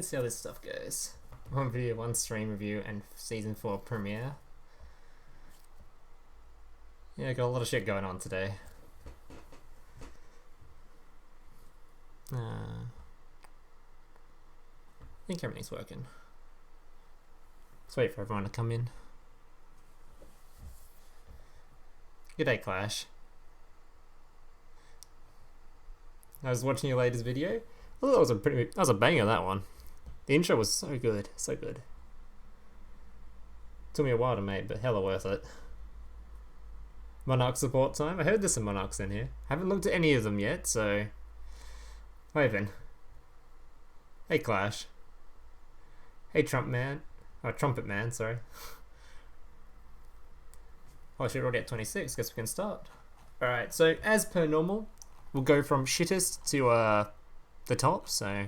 let's see how this stuff goes. One video, one stream review, and season 4 premiere. Yeah, got a lot of shit going on today. I think everything's working. Let's wait for everyone to come in. G'day, Clash. I was watching your latest video. Oh, that was a banger, that one. The intro was so good, so good. Took me a while to make, but hella worth it. Monarch support time. I heard there's some Monarchs in here. Haven't looked at any of them yet, so waving. Hey, Clash. Hey, Trumpet Man, sorry. Oh shit, we're already at 26. Guess we can start. Alright, so as per normal, we'll go from shittest to the top. So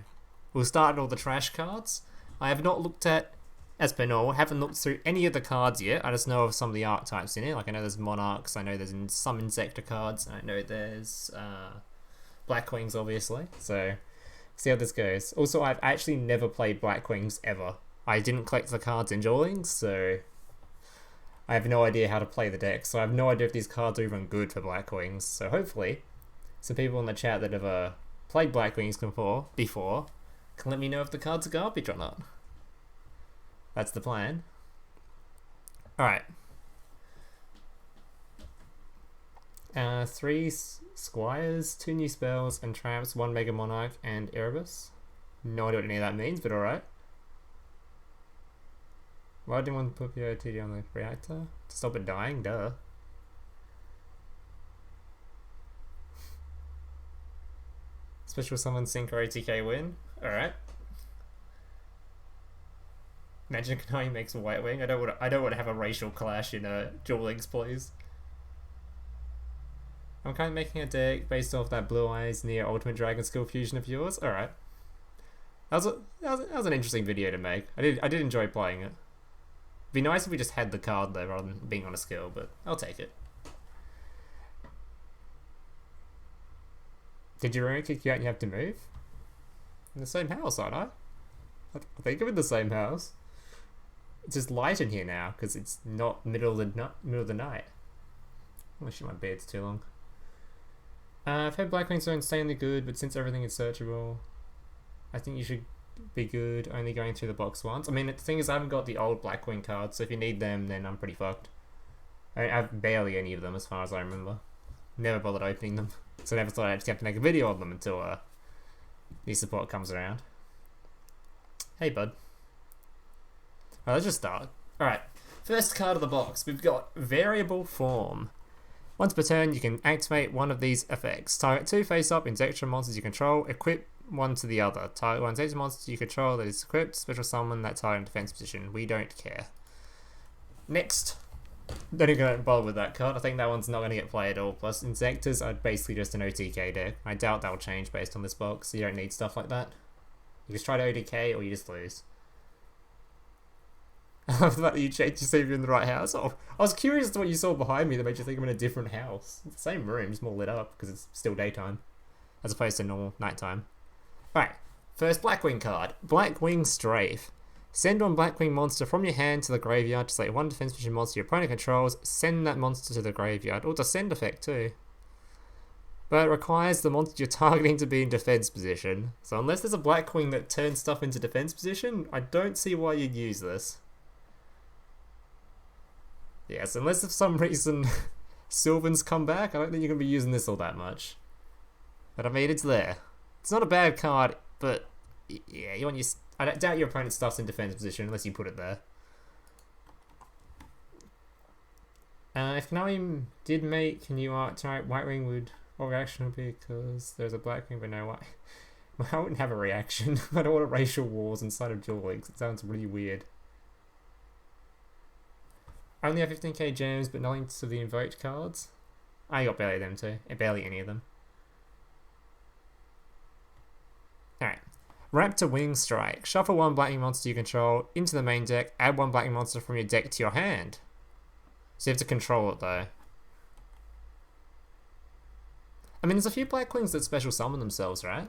we'll start at all the trash cards. I have not looked at, as per normal, haven't looked through any of the cards yet. I just know of some of the archetypes in it. Like I know there's Monarchs, I know there's some Insector cards, and I know there's Blackwings, obviously. So see how this goes. Also, I've actually never played Blackwings ever. I didn't collect the cards in Dueling, so I have no idea how to play the deck. So I have no idea if these cards are even good for Blackwings. So hopefully, some people in the chat that have played Blackwings before can let me know if the cards are garbage or not. That's the plan. Alright. 3 Squires, 2 new spells and traps, 1 Mega Monarch and Erebus. No idea what any of that means, but alright. Why do you want to put the OTD on the reactor? To stop it dying? Duh. Special summon synchro ATK win. Alright. Imagine Kanai makes a White Wing. I don't want to have a racial clash in Duel Links, please. I'm kind of making a deck based off that Blue Eyes near Ultimate Dragon skill fusion of yours. Alright. That was an interesting video to make. I did enjoy playing it. It'd be nice if we just had the card though rather than being on a skill, but I'll take it. Did your room kick you out and you have to move? In the same house, aren't I? I think I'm in the same house. It's just light in here now because it's not middle of the night. Oh shit, my beard's too long. I've had Blackwings are insanely good, but since everything is searchable, I think you should be good only going through the box once. I mean, the thing is, I haven't got the old Blackwing cards, so if you need them, then I'm pretty fucked. I have barely any of them as far as I remember. Never bothered opening them, so I never thought I'd actually have to make a video of them until the support comes around. Hey, bud. Alright, let's just start. Alright, first card of the box, we've got Variable Form. Once per turn, you can activate one of these effects. Target 2 face-up Insector monsters you control, equip one to the other. Target 1 Insector monster you control that is equipped, special summon that target in defense position. We don't care. Next. Don't even gonna bother with that card. I think that one's not gonna get played at all. Plus, Insectors are basically just an OTK deck. I doubt that'll change based on this box, so you don't need stuff like that. You just try to OTK or you just lose. I love the fact that you checked to see if you're in the right house. Oh, I was curious as to what you saw behind me that made you think I'm in a different house. It's the same room, just more lit up because it's still daytime as opposed to normal nighttime. Alright, first Blackwing card. Blackwing Strafe. Send one Blackwing monster from your hand to the graveyard to select one defense position monster your opponent controls. Send that monster to the graveyard. Oh, it's a send effect too. But it requires the monster you're targeting to be in defense position. So unless there's a Blackwing that turns stuff into defense position, I don't see why you'd use this. Yes, unless for some reason Sylvan's come back, I don't think you're going to be using this all that much. But I mean, it's there. It's not a bad card, but yeah, you want your... I doubt your opponent's stuff's in defense position unless you put it there. If Kanai did make a new archetype, White Wing would... What reaction would be? Because there's a Blackwing but no White... Well, I wouldn't have a reaction. I don't want racial wars inside of Duel Links. It sounds really weird. I only have 15k gems, but nothing to the invoked cards. I got barely them too. Barely any of them. Alright. Raptor Wing Strike. Shuffle one Blackwing monster you control into the main deck. Add one Blackwing monster from your deck to your hand. So you have to control it though. I mean, there's a few Blackwings that special summon themselves, right?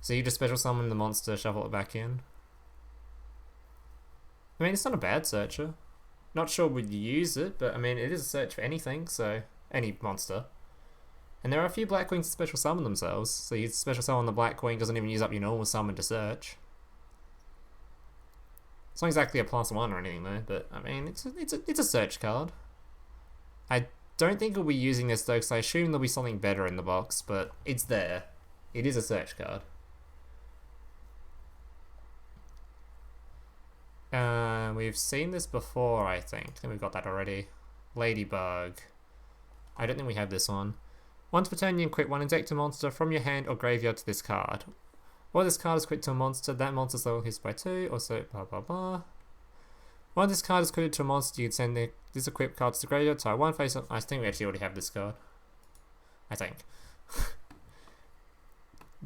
So you just special summon the monster, shuffle it back in. I mean, it's not a bad searcher. Not sure we'd use it, but I mean, it is a search for anything, so any monster. And there are a few Blackwings that special summon themselves, so you special summon the Blackwing, doesn't even use up your normal summon to search. It's not exactly a +1 or anything though, but I mean, it's a search card. I don't think we'll be using this though, because I assume there'll be something better in the box, but it's there. It is a search card. We've seen this before, I think. I think we've got that already. Ladybug. I don't think we have this one. Once per turn, you equip one inject a monster from your hand or graveyard to this card. While this card is equipped to a monster, that monster's level is by 2, or so blah blah blah. While this card is equipped to a monster, you can send this equipped card to the graveyard, so one face up. I think we actually already have this card. I think.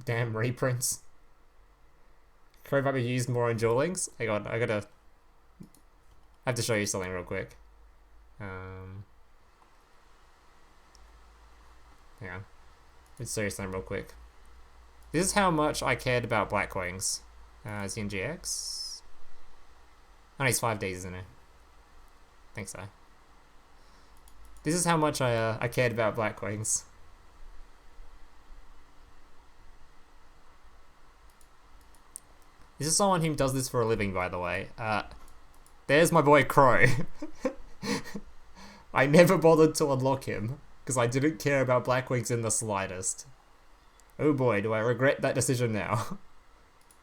Damn reprints. Could might be used more on Duel Links. Hang on, I have to show you something real quick. Hang on. Let's show you something real quick. This is how much I cared about Blackwings. Is he in GX? Oh, he's 5 days, isn't he? I think so. This is how much I cared about Blackwings. This is someone who does this for a living, by the way. There's my boy Crow. I never bothered to unlock him, because I didn't care about Blackwings in the slightest. Oh boy, do I regret that decision now.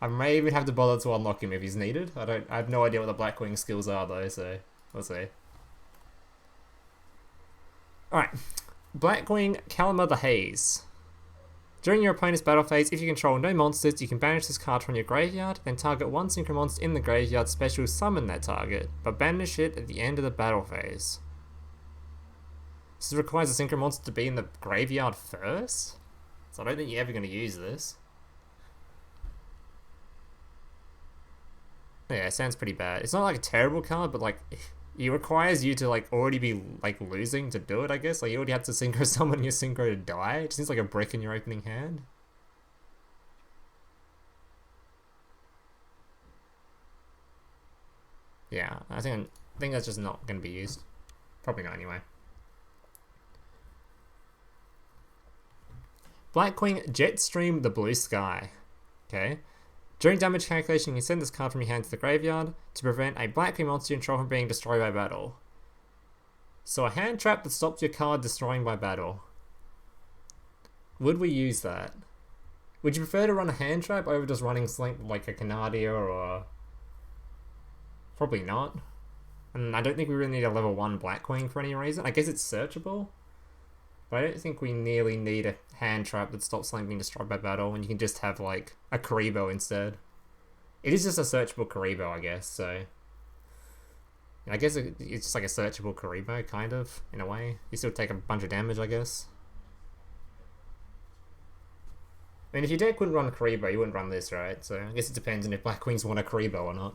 I may even have to bother to unlock him if he's needed. I have no idea what the Blackwing skills are though, so we'll see. Alright. Blackwing Calima the Haze. During your opponent's battle phase, if you control no monsters, you can banish this card from your graveyard, then target one synchro monster in the graveyard, special summon that target, but banish it at the end of the battle phase. This requires a synchro monster to be in the graveyard first? So I don't think you're ever going to use this. Yeah, it sounds pretty bad. It's not like a terrible card, but like, it requires you to like already be like losing to do it, I guess. Like you already have to synchro summon your synchro to die. It seems like a brick in your opening hand. Yeah, I think that's just not going to be used. Probably not anyway. Blackwing Jetstream the Blue Sky. Okay. During damage calculation, you can send this card from your hand to the graveyard to prevent a Blackwing monster you control from being destroyed by battle. So a hand trap that stops your card destroying by battle. Would we use that? Would you prefer to run a hand trap over just running something like a Canadia or... Probably not. And I don't think we really need a level 1 Blackwing for any reason. I guess it's searchable. But I don't think we nearly need a hand trap that stops something being destroyed by battle when you can just have like a Karibo instead. It is just a searchable Karibo, I guess, so... I guess it's just like a searchable Karibo, kind of, in a way. You still take a bunch of damage, I guess. I mean, if your deck wouldn't run Karibo, you wouldn't run this, right? So I guess it depends on if Blackwings want a Karibo or not.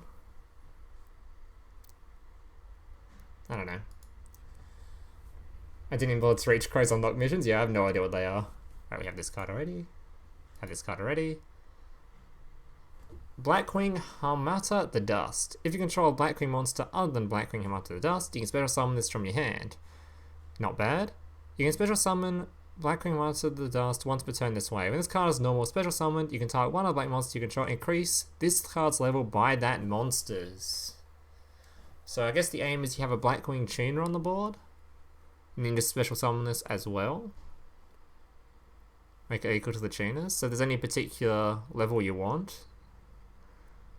I don't know. I didn't even bother to reach Crow's unlock missions. Yeah, I have no idea what they are. Alright, we have this card already. Have this card already. Blackwing Hamata the Dust. If you control a Blackwing monster other than Blackwing Hamata the Dust, you can special summon this from your hand. Not bad. You can special summon Blackwing Hamata the Dust once per turn this way. When this card is normal special summoned, you can target one of the black monsters you control, increase this card's level by that monster's. So I guess the aim is you have a Blackwing tuner on the board, and then just special summon this as well. Make it equal to the tuners. So if there's any particular level you want.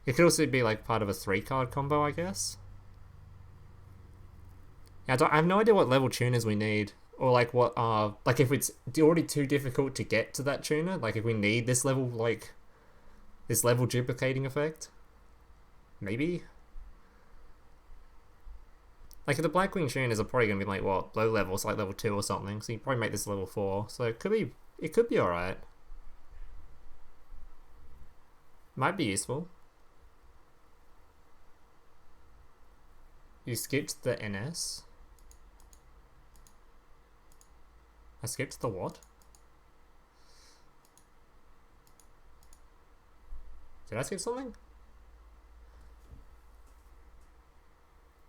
It could also be like part of a 3-card combo, I guess. Yeah, I have no idea what level tuners we need. Or like what like if it's already too difficult to get to that tuner, like if we need this level, like this level duplicating effect. Maybe. Like if the Blackwing tuners are probably gonna be like what, low levels, like level 2 or something, so you probably make this level 4. So it could be alright. Might be useful. You skipped the NS. I skipped the what? Did I skip something?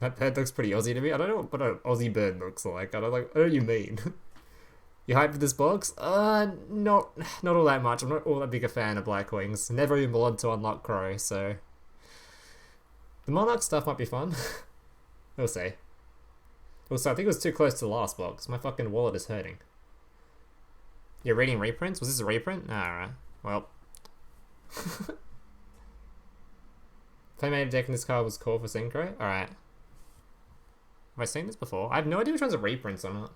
That bird looks pretty Aussie to me. I don't know what an Aussie bird looks like. I don't know what you mean. You hyped for this box? Not all that much. I'm not all that big a fan of Blackwings. Never even bothered to unlock Crow, so... The Monarch stuff might be fun. We'll see. Also, I think it was too close to the last box. My fucking wallet is hurting. You're reading reprints? Was this a reprint? Alright. Well. Playmated deck in this card was called for Synchro? Alright. Have I seen this before? I have no idea which one's a reprint or not.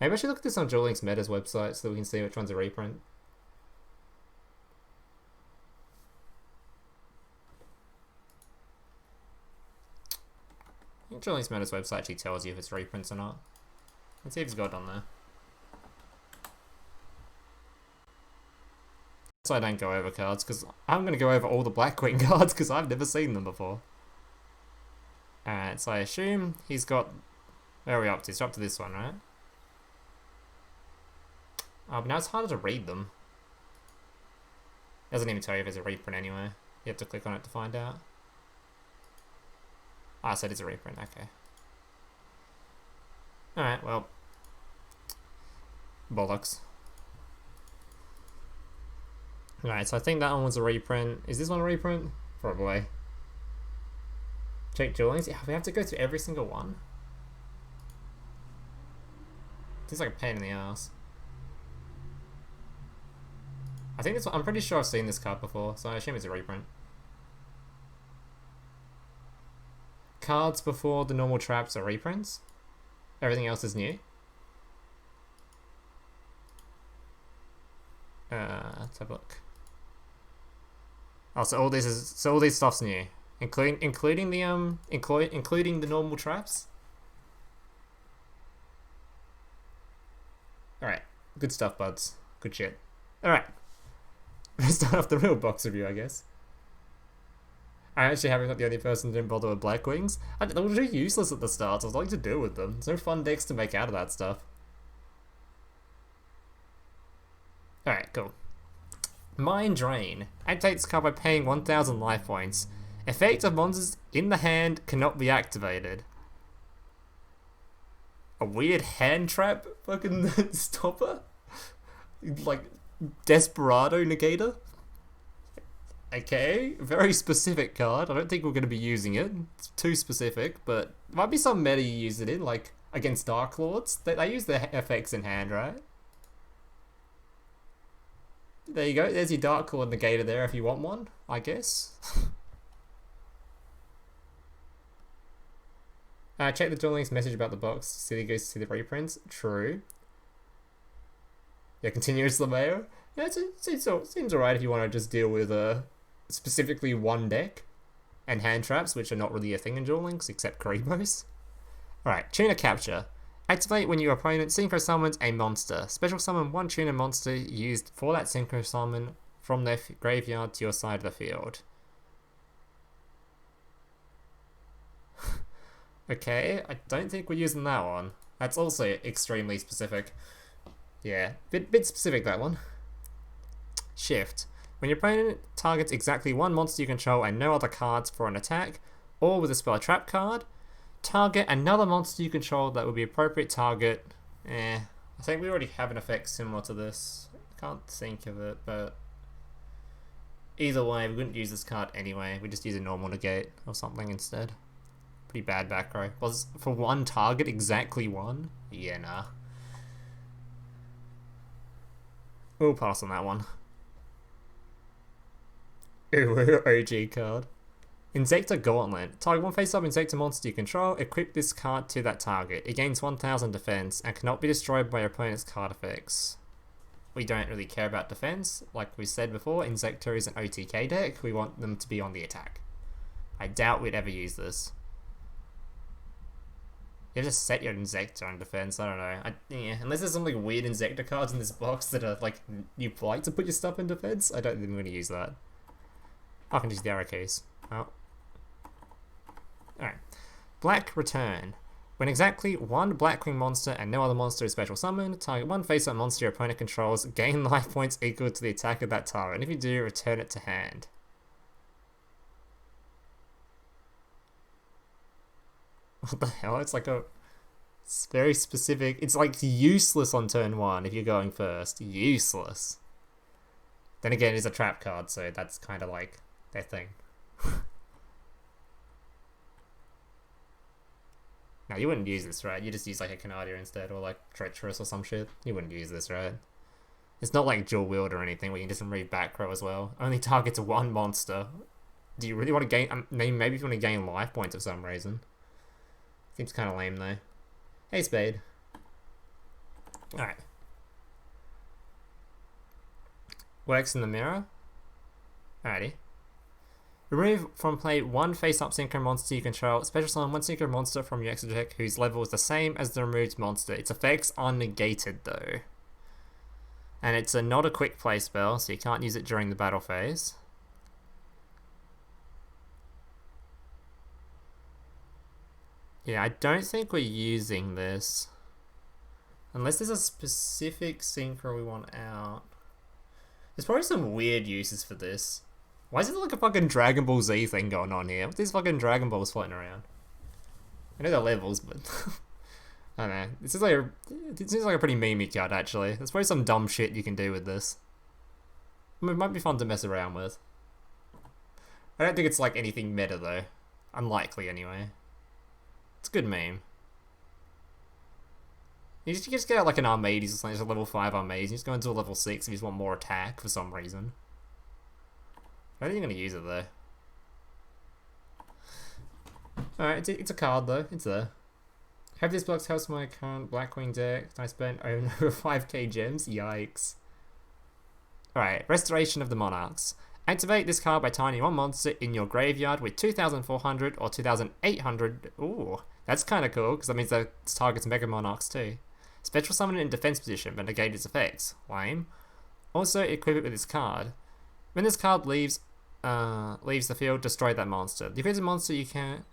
Maybe I should look at this on Duel Link's Meta's website so we can see which one's a reprint. I think Duel Link's Meta's website actually tells you if it's reprints or not. Let's see if it's got it on there. So I don't go over cards, because I'm going to go over all the Blackwing cards, because I've never seen them before. Alright, so I assume he's got... Where are we up to? He's up to this one, right? Oh, but now it's harder to read them. Doesn't even tell you if it's a reprint anyway. You have to click on it to find out. Ah, so it is a reprint, okay. Alright, well. Bollocks. Alright, so I think that one was a reprint. Is this one a reprint? Probably. Check Duel Links. Yeah, we have to go through every single one. Seems like a pain in the ass. I think this one, I'm pretty sure I've seen this card before, so I assume it's a reprint. Cards before the normal traps are reprints. Everything else is new. Let's have a look. Oh, so all this stuff's new, including the normal traps. All right, good stuff, buds. Good shit. All right, let's start off the real box review, I guess. I actually haven't got the only person who didn't bother with Blackwings. They were too useless at the start, so I was like to deal with them. There's no fun decks to make out of that stuff. Alright, cool. Mind Drain. Activate this card by paying 1000 life points. Effect of monsters in the hand cannot be activated. A weird hand trap fucking stopper? Like, Desperado Negator? Okay, very specific card. I don't think we're going to be using it. It's too specific, but might be some meta you use it in, like against Dark Lords. They use the FX in hand, right? There you go. There's your Dark Lord Negator there if you want one, I guess. Check the Duel Link's message about the box. See the goes to see the reprints. True. Yeah, continuous Lameo. Yeah, it seems alright if you want to just deal with specifically one deck and hand traps, which are not really a thing in Duel Links except Karibos. Alright, Tuner Capture. Activate when your opponent synchro summons a monster. Special summon one tuner monster used for that synchro summon from their graveyard to your side of the field. Okay, I don't think we're using that one. That's also extremely specific. Yeah, bit specific, that one. Shift. When your opponent targets exactly one monster you control and no other cards for an attack, or with a spell trap card, target another monster you control that would be appropriate target. I think we already have an effect similar to this. Can't think of it, but either way, we wouldn't use this card anyway. We just use a normal negate or something instead. Pretty bad back row. Was for one target, exactly one? Yeah, nah. We'll pass on that one. Ooh, OG card. Insector Gauntlet. Target one face-up Insector monster you control. Equip this card to that target. It gains 1000 defense and cannot be destroyed by your opponent's card effects. We don't really care about defense. Like we said before, Insector is an OTK deck. We want them to be on the attack. I doubt we'd ever use this. You have to set your Insector on defense. I don't know. Yeah, unless there's some like weird Insector cards in this box that are like you like to put your stuff in defense, I don't think I'm going to use that. I can use the arrow keys. Oh. Alright. Black Return. When exactly one Blackwing monster and no other monster is special summoned, target one face-up monster your opponent controls, gain life points equal to the attack of that target, and if you do, return it to hand. What the hell? It's very specific. It's like useless on turn 1 if you're going first. Useless. Then again, it's a trap card, so that's kind of like their thing. Now, you wouldn't use this, right? You just use like a Canadia instead, or like Treacherous or some shit. You wouldn't use this, right? It's not like Dual Wield or anything where you can just remove back row as well. Only targets 1 monster. Do you really want to gain... maybe if you want to gain life points for some reason. Seems kind of lame though. Hey, Spade. Alright. Works in the mirror. Alrighty. Remove from play 1 face-up synchro monster you control. Special summon 1 synchro monster from your extra deck whose level is the same as the removed monster. Its effects are negated though. And it's not a quick play spell, so you can't use it during the battle phase. Yeah, I don't think we're using this. Unless there's a specific synchro we want out. There's probably some weird uses for this. Why is it like a fucking Dragon Ball Z thing going on here? What these fucking Dragon Balls floating around? I know they're levels, but... I don't know. It seems like a pretty memey card, actually. There's probably some dumb shit you can do with this. I mean, it might be fun to mess around with. I don't think it's like anything meta, though. Unlikely, anyway. It's a good meme. You just get like an Armades or something, just a level 5 Armades, you just go into a level 6 if you just want more attack for some reason. I don't think you're going to use it though. Alright, it's a card though, it's there. Have this blocks helps my current Blackwing deck. I spent over 5k gems, yikes. Alright, Restoration of the Monarchs. Activate this card by turning 1 monster in your graveyard with 2,400 or 2,800. Ooh, that's kind of cool, because that means that it targets Mega Monarchs too. Special summon it in defense position, but negate its effects. Lame. Also, equip it with this card. When this card leaves the field, destroy that monster. The created monster you can...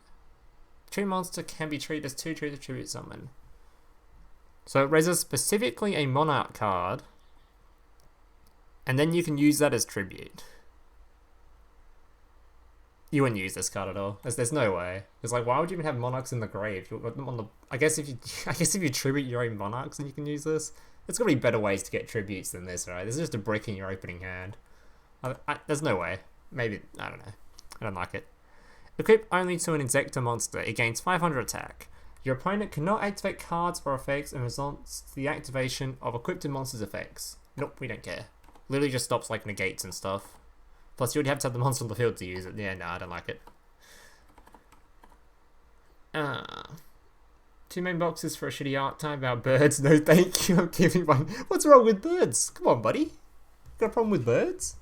True monster can be treated as 2 true tribute summon. So it raises specifically a Monarch card, and then you can use that as tribute. You wouldn't use this card at all. There's no way. It's like, why would you even have Monarchs in the grave? I guess if you tribute your own Monarchs, then you can use this. There's got to be better ways to get tributes than this, right? This is just a brick in your opening hand. There's no way. Maybe, I don't know. I don't like it. Equip only to an Insector monster. It gains 500 attack. Your opponent cannot activate cards or effects in response to the activation of equipped monster's effects. Nope, we don't care. Literally just stops like negates and stuff. Plus, you would have to have the monster on the field to use it. Yeah, no, I don't like it. 2 main boxes for a shitty archetype about birds. No, thank you. I'm giving one. What's wrong with birds? Come on, buddy. Got a problem with birds?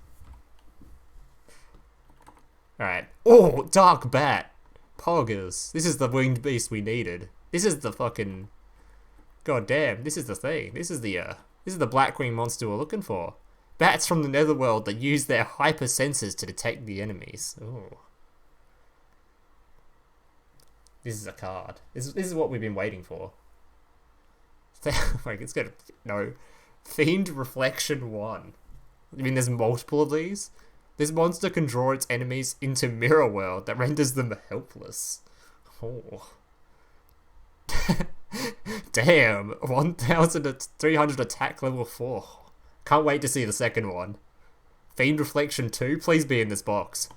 Alright. Oh, Dark Bat. Poggers. This is the winged beast we needed. This is the fucking... God damn, this is the thing. This is the Blackwing monster we're looking for. Bats from the netherworld that use their hyper senses to detect the enemies. Ooh. This is a card. This is what we've been waiting for. Like, it's gonna... No. Fiend Reflection 1. I mean, there's multiple of these? This monster can draw its enemies into Mirror World that renders them helpless. Oh. Damn. 1,300 attack level 4. Can't wait to see the second one. Fiend Reflection 2? Please be in this box.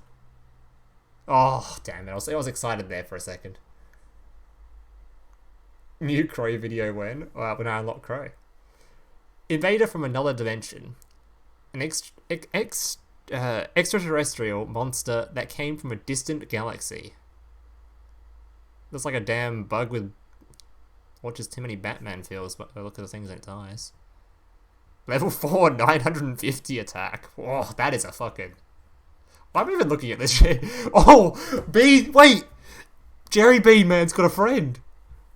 Oh, damn it. I was excited there for a second. New Crow video when I unlock Crow. Invader from another dimension. An extraterrestrial monster that came from a distant galaxy. Looks like a damn bug with watches too many Batman feels, but look at the things in its eyes. Level 4, 950 attack. Oh, that is a fucking... Why am I even looking at this shit? Oh, wait! Jerry Bean Man's got a friend.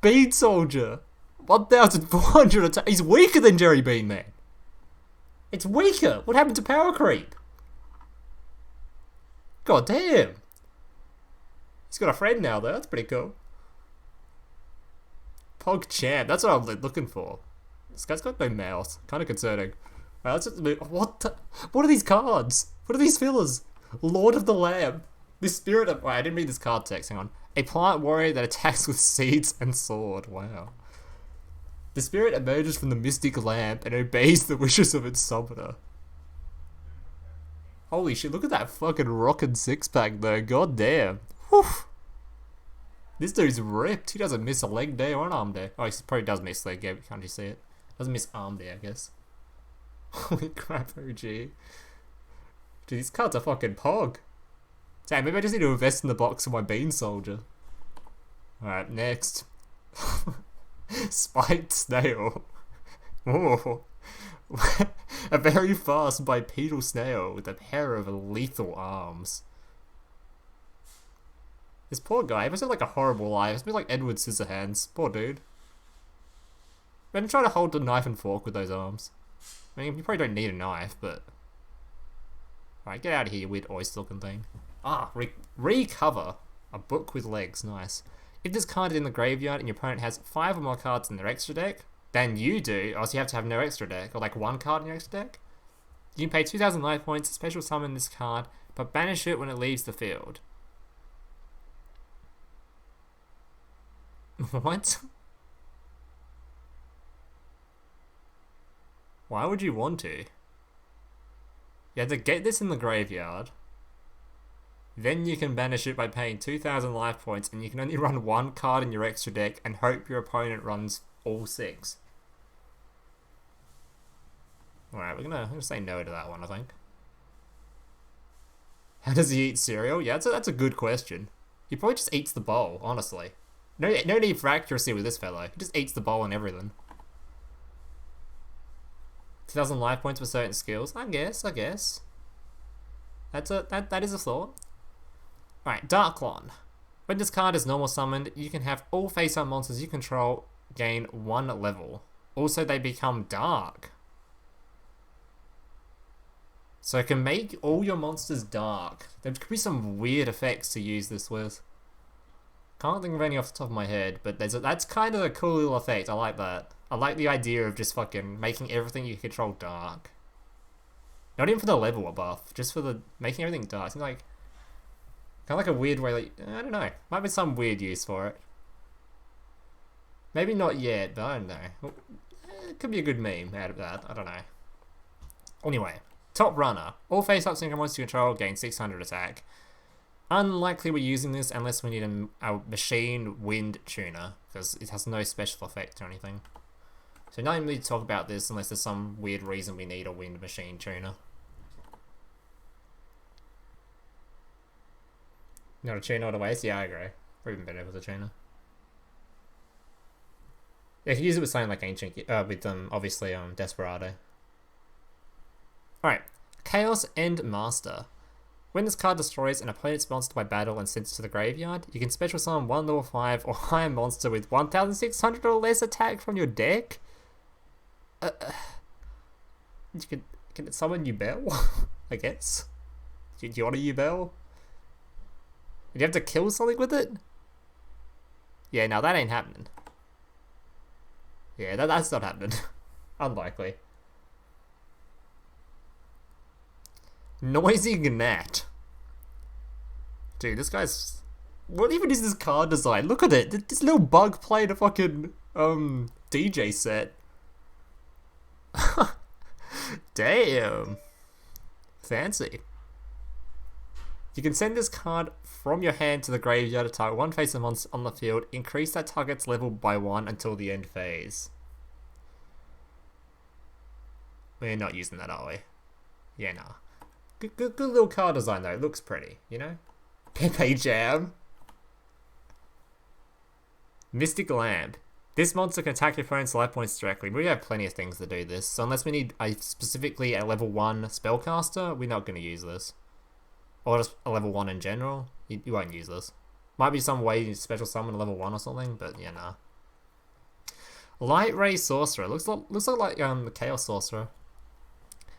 Bean Soldier. 1,400 attack. He's weaker than Jerry Bean Man. It's weaker. What happened to power creep? God damn. He's got a friend now, though. That's pretty cool. Pog Champ. That's what I'm looking for. This guy's got no mouth. Kind of concerning. Right, let's just move. What are these cards? What are these fillers? Lord of the Lamb. This spirit of... Wait, I didn't read this card text. Hang on. A plant warrior that attacks with seeds and sword. Wow. The spirit emerges from the mystic lamp and obeys the wishes of its summoner. Holy shit, look at that fucking rockin' six-pack though. God damn. Whew. This dude's ripped. He doesn't miss a leg day or an arm day. Oh, he probably does miss leg day, but can't you see it? Doesn't miss arm day, I guess. Holy crap, OG. Dude, these cards are fucking pog. Damn, maybe I just need to invest in the box for my Bean Soldier. Alright, next. Spiked Snail. Oh. A very fast bipedal snail with a pair of lethal arms. This poor guy, he must have like a horrible life. It's like Edward Scissorhands. Poor dude. Imagine trying to hold the knife and fork with those arms. I mean, you probably don't need a knife, but... Alright, get out of here, you weird oyster-looking thing. Ah, recover. A book with legs, nice. If this card is in the graveyard and your opponent has 5 or more cards in their extra deck, then you do, or else you have to have no extra deck, or like 1 card in your extra deck. You can pay 2,000 life points to special summon this card, but banish it when it leaves the field. What? Why would you want to? You have to get this in the graveyard, then you can banish it by paying 2,000 life points, and you can only run 1 card in your extra deck and hope your opponent runs all 6. Alright, we're gonna say no to that one, I think. How does he eat cereal? Yeah, that's a good question. He probably just eats the bowl, honestly. No need for accuracy with this fellow. He just eats the bowl and everything. 2,000 life points for certain skills. I guess. That is a thought. Alright, Darklon. When this card is normal summoned, you can have all face-up monsters you control gain 1 level. Also, they become dark. So it can make all your monsters dark. There could be some weird effects to use this with. Can't think of any off the top of my head, but that's kind of a cool little effect. I like that. I like the idea of just fucking making everything you control dark. Not even for the level buff, just for the making everything dark. It's like kind of like a weird way. Like, I don't know. Might be some weird use for it. Maybe not yet, but I don't know. It could be a good meme out of that. I don't know. Anyway, Top Runner. All face-up synchro monsters you control gain 600 attack. Unlikely we're using this unless we need a machine wind tuner, because it has no special effect or anything. So not even need to talk about this unless there's some weird reason we need a wind machine tuner. Not a tuner, not a waste? Yeah, I agree. Or even better with a tuner. Yeah, you could use it with something like Ancient, with obviously Desperado. Alright, Chaos End Master. When this card destroys an opponent's monster by battle and sends it to the graveyard, you can special summon 1 level 5 or higher monster with 1,600 or less attack from your deck. Can it summon Yubel? I guess. Do you want a Yubel? Do you have to kill something with it? Yeah, no, that ain't happening. Yeah, that's not happening. Unlikely. Noisy Gnat. Dude, this guy's... What even is this card design? Look at it! This little bug playing a fucking, DJ set. Damn. Fancy. You can send this card from your hand to the graveyard to target 1 face-up monster on the field. Increase that target's level by 1 until the end phase. We're not using that, are we? Yeah, nah. Good little card design though. It looks pretty, you know? Pepe Jam. Mystic Lamp. This monster can attack your opponent's life points directly. We have plenty of things to do this, so unless we need specifically a level 1 spellcaster, we're not going to use this. Or just a level 1 in general, you won't use this. Might be some way you special summon a level 1 or something, but yeah, nah. Light Ray Sorcerer. Looks like the Chaos Sorcerer.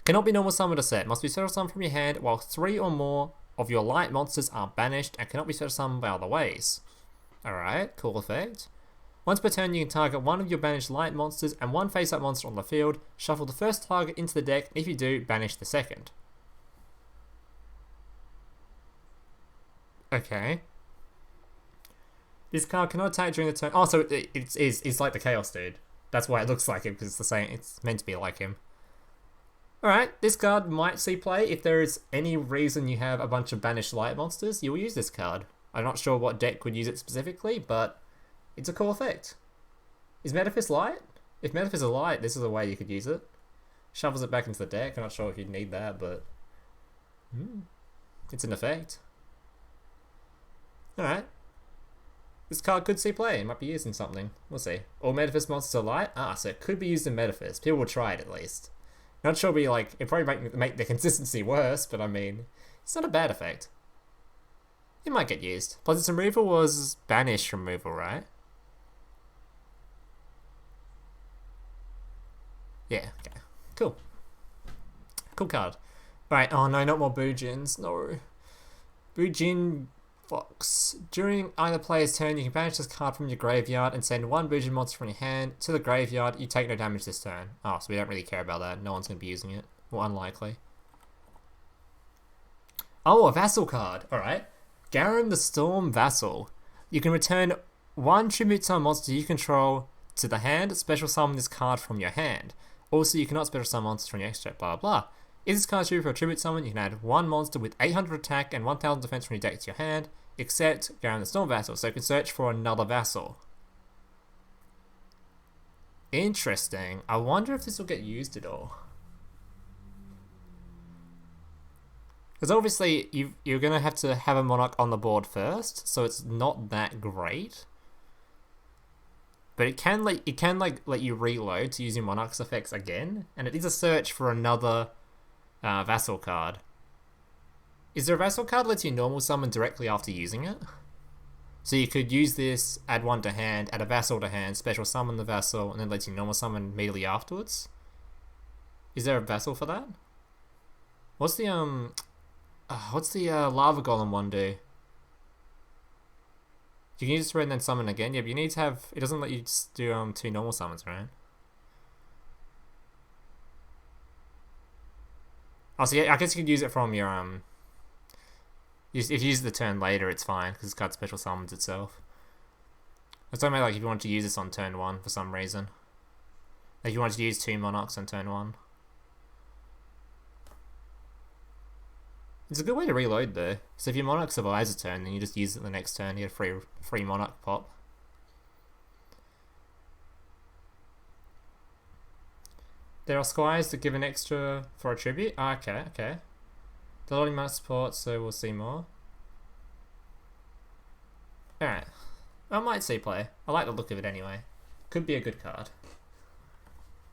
Cannot be normal summoned or set. Must be special summoned from your hand while 3 or more of your light monsters are banished and cannot be special summoned by other ways. Alright, cool effect. Once per turn, you can target 1 of your banished light monsters and 1 face-up monster on the field. Shuffle the first target into the deck. If you do, banish the second. Okay. This card cannot attack during the turn. Oh, so it's like the Chaos dude. That's why it looks like him, because it's the same. It's meant to be like him. Alright, this card might see play. If there is any reason you have a bunch of banished light monsters, you will use this card. I'm not sure what deck would use it specifically, but it's a cool effect. Is Metaphys light? If Metaphys is light, this is a way you could use it. Shovels it back into the deck. I'm not sure if you'd need that, but it's an effect. Alright. This card could see play. It might be used in something. We'll see. All Metaphys monsters are light? Ah, so it could be used in Metaphys. People will try it at least. Not sure it'll be like, it probably make the consistency worse, but I mean, it's not a bad effect. It might get used. Plus its removal was banished removal, right? Yeah, okay. Cool. Cool card. Right, oh no, not more Boojins. No. Boojin Fox. During either player's turn, you can banish this card from your graveyard and send one Boojin monster from your hand to the graveyard. You take no damage this turn. Oh, so we don't really care about that. No one's going to be using it. Or unlikely. Oh, a Vassal card. Alright. Garum the Storm Vassal. You can return one tribute summon monster you control to the hand. Special summon this card from your hand. Also, you cannot special summon monsters from your extract, blah blah blah. If this card is true for a tribute summon, you can add one monster with 800 attack and 1000 defense from your deck to your hand, except Garum the Storm Vassal, so you can search for another Vassal. Interesting. I wonder if this will get used at all. Because obviously, you're going to have a Monarch on the board first, so it's not that great. But it can let you reload to use your Monarch's effects again, and it is a search for another Vassal card. Is there a Vassal card that lets you normal summon directly after using it? So you could use this, add one to hand, add a Vassal to hand, special summon the Vassal, and then lets you normal summon immediately afterwards? Is there a Vassal for that? What's the Lava Golem one do? You can use it and then summon again. Yeah, but you need to have... It doesn't let you just do 2 normal summons, right? Oh, so yeah, I guess you could use it from your... If you use the turn later, it's fine, because it's got special summons itself. I was talking about, like, if you want to use this on turn 1 for some reason. Like, you want to use 2 Monarchs on turn 1. It's a good way to reload though. So if your Monarch survives a turn, then you just use it the next turn. You get a free Monarch pop. There are squires that give an extra for a tribute. Oh, okay, okay. The loading amount of support, so we'll see more. Alright. I might see play. I like the look of it anyway. Could be a good card.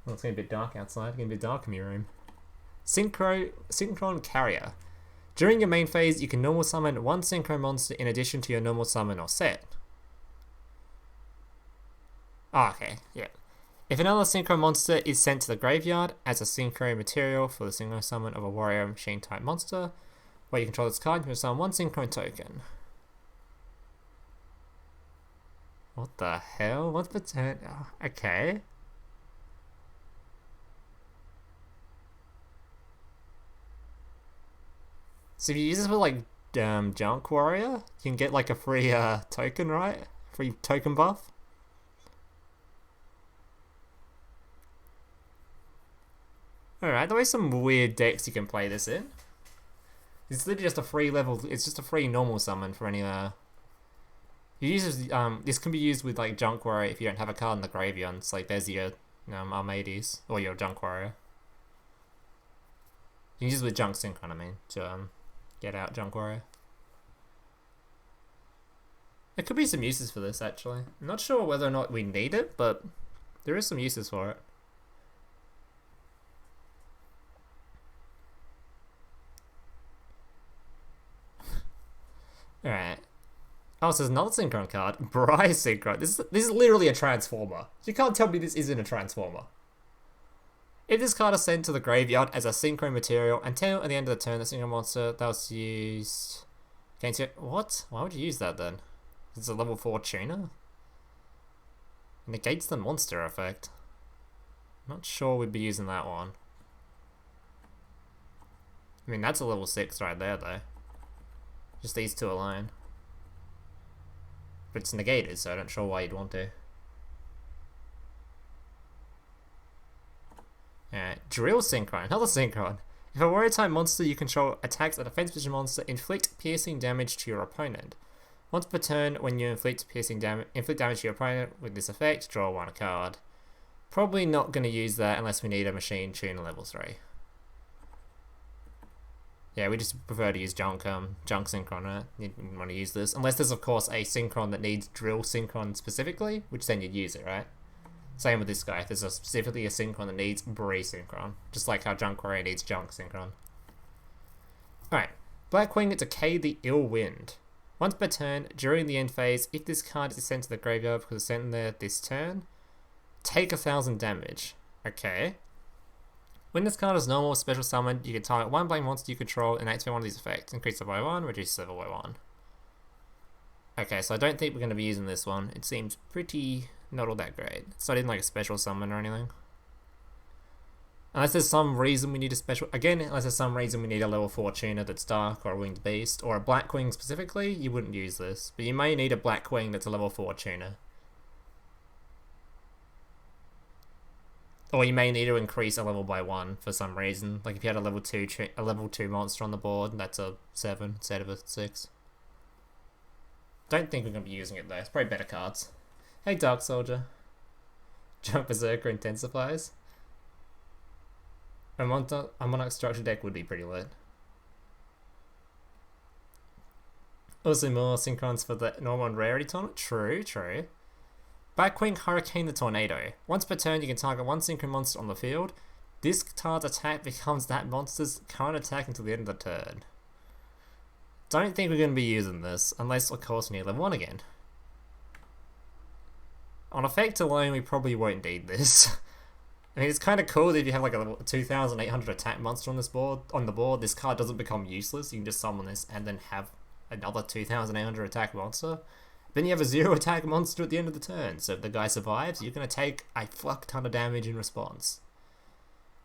Well, it's getting a bit dark outside. It's getting a bit dark in my room. Synchron Carrier. During your main phase, you can normal summon one Synchro monster in addition to your normal summon or set. Oh, okay, yeah. If another Synchro monster is sent to the graveyard as a Synchro material for the Synchro summon of a warrior machine type monster, where you control this card, you can summon one Synchro token. What the hell? What's the turn? Oh, okay. So if you use this with like Junk Warrior, you can get like a free token, right? Free token buff. Alright, there are some weird decks you can play this in. It's literally just a free level. It's just a free normal summon for any. You use this can be used with like Junk Warrior if you don't have a card in the graveyard. It's like there's your Armades or your Junk Warrior. You can use it with Junk Synchron, I mean, to get out Junk Warrior. There could be some uses for this actually. I'm not sure whether or not we need it, but there is some uses for it. Alright. Oh, so there's another Synchron card. Bryce Synchron. This is literally a Transformer. You can't tell me this isn't a Transformer. If this card is sent to the graveyard as a Synchro material until at the end of the turn, the Synchro monster that was used... What? Why would you use that then? It's a level 4 tuner? It negates the monster effect. Not sure we'd be using that one. I mean, that's a level 6 right there though. Just these two alone. But it's negated, so I'm not sure why you'd want to. Drill Synchron. Another Synchron. If a warrior type monster you control attacks a defense position monster, inflict piercing damage to your opponent. Once per turn, when you inflict damage to your opponent with this effect, draw 1 card. Probably not going to use that unless we need a machine tuner level 3. Yeah, we just prefer to use junk Synchron, right? You didn't want to use this. Unless there's, of course, a Synchron that needs Drill Synchron specifically, which then you'd use it, right? Same with this guy. If there's specifically a Synchron that needs Bree Synchron. Just like how Junk Warrior needs Junk Synchron. Alright. Blackwing, Decay the Ill Wind. Once per turn, during the end phase, if this card is sent to the graveyard because it's sent there this turn, take 1000 damage. Okay. When this card is normal or special summoned, you can target one blank monster you control and activate one of these effects. Increase level by 1, reduce level by 1. Okay, so I don't think we're going to be using this one. It seems pretty not all that great. It's not even like a special summon or anything. Unless there's some reason we need a special... Again, unless there's some reason we need a level 4 tuner that's dark or a winged beast or a Blackwing specifically, you wouldn't use this. But you may need a Blackwing that's a level 4 tuner. Or you may need to increase a level by 1 for some reason. Like if you had a level 2 monster on the board, that's a 7 instead of a 6. Don't think we're going to be using it though. It's probably better cards. Hey Dark Soldier. Jump Berserker intensifies. A Monarch structure deck would be pretty lit. Also more Synchrons for the normal and rarity tournament. True. Blackwing Hurricane the Tornado. Once per turn, you can target one Synchron monster on the field. This card's attack becomes that monster's current attack until the end of the turn. Don't think we're going to be using this, unless, of course, we need level 1 again. On effect alone, we probably won't need this. I mean, it's kind of cool that if you have like a level 2800 attack monster on the board, this card doesn't become useless. You can just summon this and then have another 2800 attack monster. Then you have a 0 attack monster at the end of the turn, so if the guy survives, you're going to take a fuck ton of damage in response.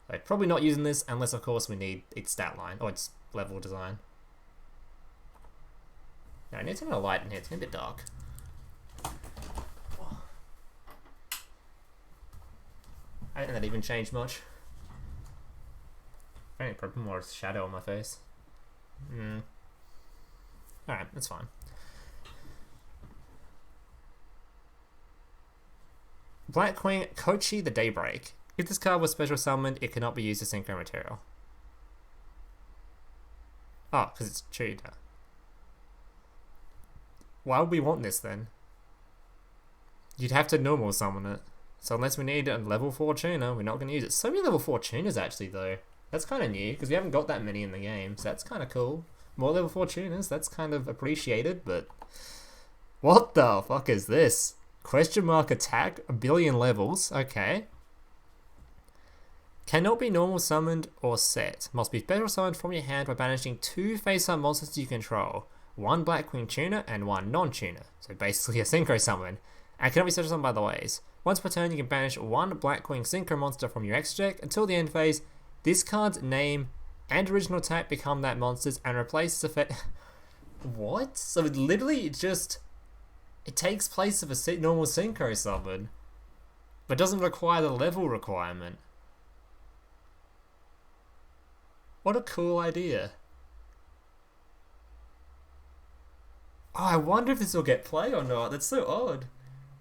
So probably not using this, unless of course we need its stat line, or its level design. Now I need to turn a light in here, it's a bit dark. I don't think that even changed much. I think probably more shadow on my face. Alright, that's fine. Blackwing Kochi the Daybreak. If this card was special summoned, it cannot be used as synchro material. Oh, because it's tutor. Why would we want this then? You'd have to normal summon it. So unless we need a level 4 tuner, we're not going to use it. So many level 4 tuners actually though. That's kind of new, because we haven't got that many in the game. So that's kind of cool. More level 4 tuners, that's kind of appreciated, but... What the fuck is this? Question mark attack, 1 billion levels, okay. Cannot be normal summoned or set. Must be special summoned from your hand by banishing 2 face-up monsters you control. 1 Blackwing tuner and 1 non-tuner. So basically a synchro summon. And cannot be special summoned by the ways. Once per turn you can banish 1 Blackwing synchro monster from your extra deck until the end phase. This card's name and original attack become that monster's and replaces effect... What? So it literally just... It takes place of a normal synchro summon, but doesn't require the level requirement. What a cool idea. Oh, I wonder if this will get play or not. That's so odd.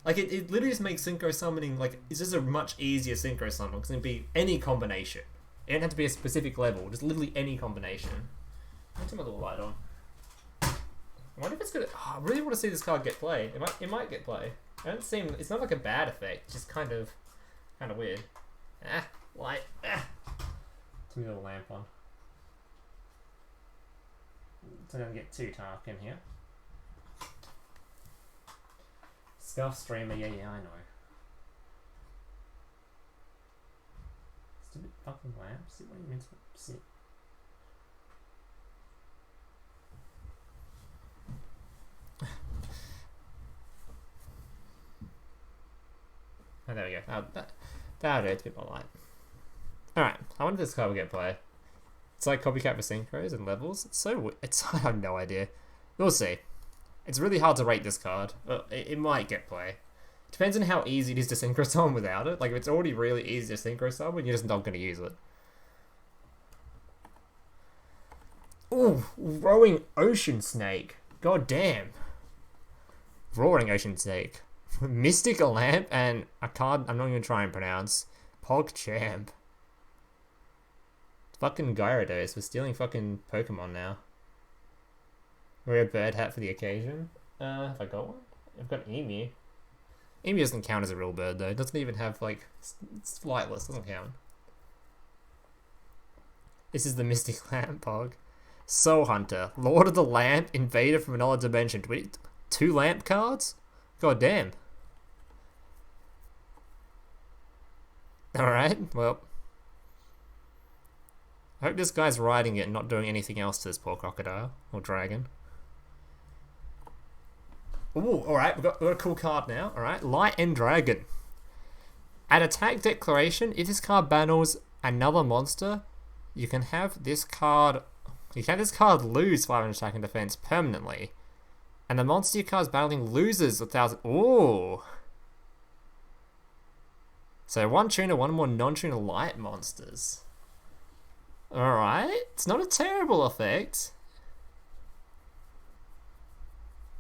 Like, it literally just makes synchro summoning, like, it's just a much easier synchro summon, because it can be any combination. It don't have to be a specific level, just literally any combination. Let me turn my little light on. I wonder if it's gonna... Oh, I really want to see this card get play. It might get play. I don't seem... It's not like a bad effect. It's just kind of weird. Light. Turn the little lamp on. So I don't get too dark in here. Scuff streamer, yeah, I know. Stupid fucking lamp. Sit where you're meant to sit. Oh, there we go. That'll do, it's a bit more light. Alright, I wonder if this card will get play. It's like copycat for synchros and levels. It's so... I have no idea. We'll see. It's really hard to rate this card. It might get play. Depends on how easy it is to synchro summon without it. Like, if it's already really easy to synchro summon, you're just not going to use it. Ooh, Rowing Ocean Snake. God damn. Roaring Ocean Snake. Mystic Lamp and a card I'm not even going to try and pronounce. PogChamp. Fucking Gyarados. We're stealing fucking Pokemon now. Wear a bird hat for the occasion. Have I got one? I've got an emu. Emu doesn't count as a real bird though. It doesn't even have like... It's flightless. Doesn't count. This is the Mystic Lamp Pog. Soul Hunter. Lord of the Lamp. Invader from another dimension. 2 lamp cards? God damn. Alright, well. I hope this guy's riding it and not doing anything else to this poor crocodile. Or dragon. Ooh, alright, we've got a cool card now. Alright, Light and Dragon. At attack declaration, if this card battles another monster, you can have this card lose 500 attack and defense permanently. And the monster your card's battling loses 1,000. Ooh. So 1 tuner, 1 more non-tuner light monsters. Alright, it's not a terrible effect.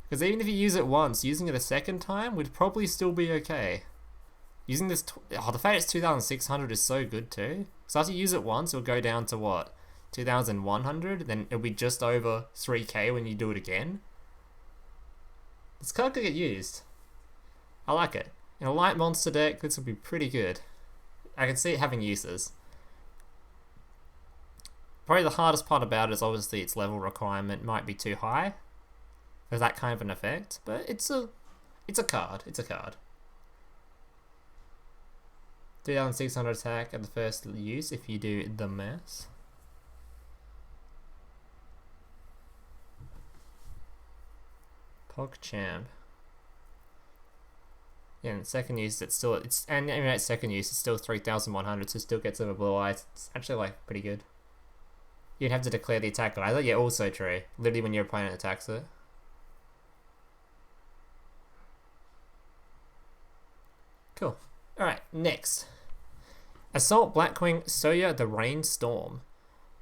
Because even if you use it once, using it a second time would probably still be okay. Using this... the fact it's 2,600 is so good too. So after you use it once, it'll go down to what? 2,100? Then it'll be just over 3k when you do it again. This card could get used. I like it. In a light monster deck, this would be pretty good. I can see it having uses. Probably the hardest part about it is obviously its level requirement might be too high. There's that kind of an effect, but it's a card. It's a card. 2,600 attack at the first use if you do the mass. PogChamp. Yeah, and second use and even at second use it's still 3,100, so it still gets over blue eyes. It's actually like pretty good. You'd have to declare the attack either. Yeah, also true. Literally when your opponent attacks it. Cool. Alright, next. Assault Blackwing Soya the Rainstorm.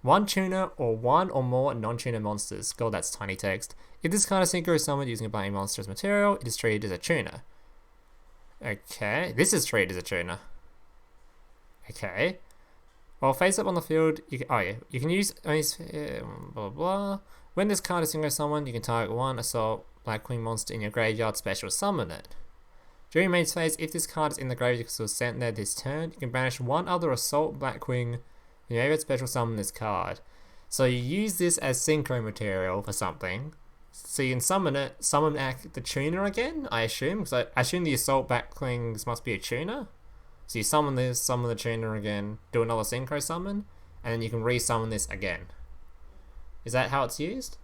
1 tuner or 1 or more non-tuner monsters. God, that's tiny text. If this card is synchro summoned using a Blackwing monster as material, it is treated as a tuner. Okay, this is treated as a tuner. Okay. While face up on the field, you can use blah blah. When this card is synchro summoned, you can target 1 Assault Blackwing monster in your graveyard, special summon it. During main phase, if this card is in the graveyard because it was sent there this turn, you can banish 1 other Assault Blackwing. You may special summon this card. So you use this as synchro material for something. So you can summon it, summon the tuner again, I assume. Because I assume the Assault Blackwings must be a tuner. So you summon this, summon the tuner again, do another synchro summon, and then you can re-summon this again. Is that how it's used?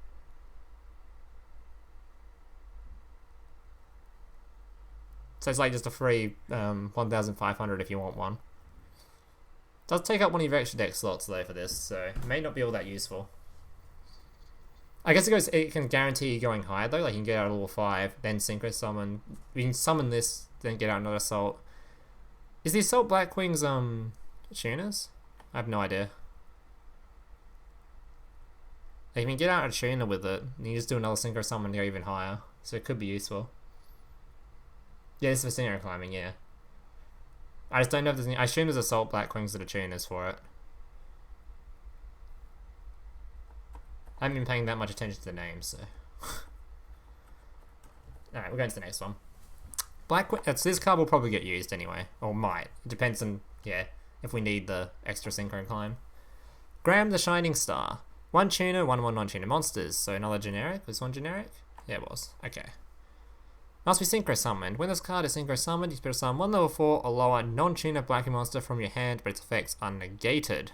So it's like just a free 1,500 if you want one. It does take up one of your extra deck slots though for this, so it may not be all that useful. I guess it can guarantee you going higher though, like you can get out a level 5, then synchro summon. You can summon this, then get out another Assault. Is the Assault Blackwings tuners? I have no idea. Like you can get out a tuner with it, and you just do another synchro summon to go even higher. So it could be useful. Yeah, this is for synchro climbing, yeah. I just don't know if there's any... I assume there's Assault Blackwings that are tuners for it. I haven't been paying that much attention to the names, so... Alright, we're going to the next one. Blackwing... This card will probably get used anyway. Or might. It depends on, yeah, if we need the extra synchro climb. Graham the Shining Star. 1 tuner, 1 more non-tuner monsters. So another generic. Was one generic? Yeah, it was. Okay. Must be synchro summoned. When this card is synchro summoned, you special summon 1 level 4 or lower non-tuner Blackwing monster from your hand, but its effects are negated.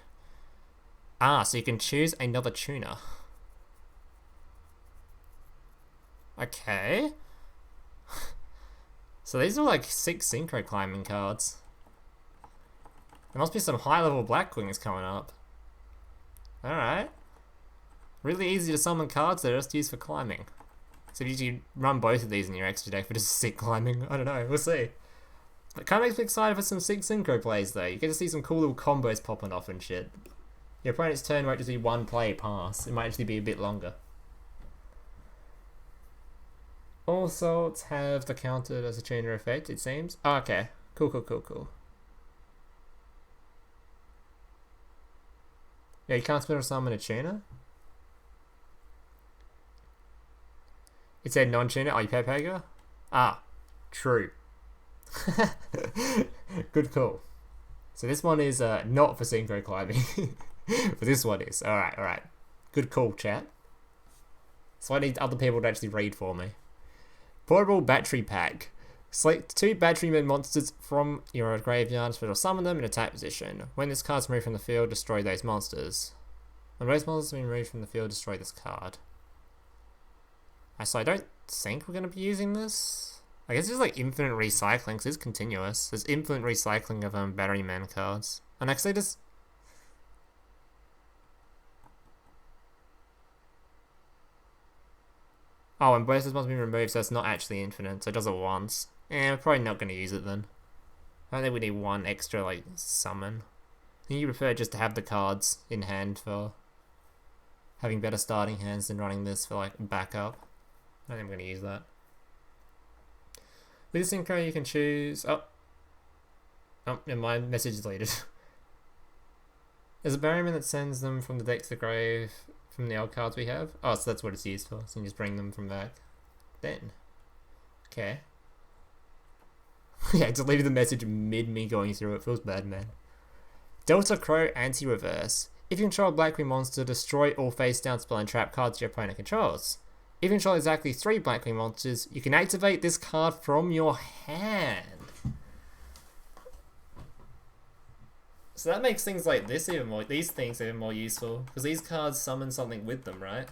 Ah, so you can choose another tuner. Okay. So these are like 6 synchro climbing cards. There must be some high level Blackwings coming up. Alright. Really easy to summon cards that are just used for climbing. So you run both of these in your extra deck for just sick climbing. I don't know, we'll see. It kind of makes me excited for some sick synchro plays though. You get to see some cool little combos popping off and shit. Your opponent's turn won't just be one play pass, it might actually be a bit longer. All sorts have the counted as a tuner effect, it seems. Oh, okay, cool. Yeah, you can't spin or summon a tuner? It said non-tuner. Oh, you Pepega? Ah, true. Good call. So this one is not for synchro climbing. But this one is. Alright. Good call, chat. So I need other people to actually read for me. Portable battery pack. Select 2 battery mode monsters from your graveyard, special summon them in attack position. When this card's removed from the field, destroy those monsters. When those monsters have been removed from the field, destroy this card. So I don't think we're going to be using this. I guess it's like infinite recycling, because it's continuous. There's infinite recycling of battery man cards. And actually just... Oh, and both of must be removed, so it's not actually infinite, so it does it once. We're probably not going to use it then. I don't think we need one extra, like, summon. I think you prefer just to have the cards in hand for having better starting hands than running this for, like, backup. I don't think I'm going to use that. With synchro, you can choose... Oh, never mind, message is deleted. There's a barrierman that sends them from the deck to the grave from the old cards we have. Oh, so that's what it's used for. So you just bring them from back. Then. Okay. Yeah, deleted the message mid me going through it. Feels bad, man. Delta Crow Anti-Reverse. If you control a Blackwing monster, destroy all face-down spell and trap cards your opponent controls. If you control exactly 3 Blackwing monsters, you can activate this card from your hand. So that makes things like this even more, these things even more useful, because these cards summon something with them, right?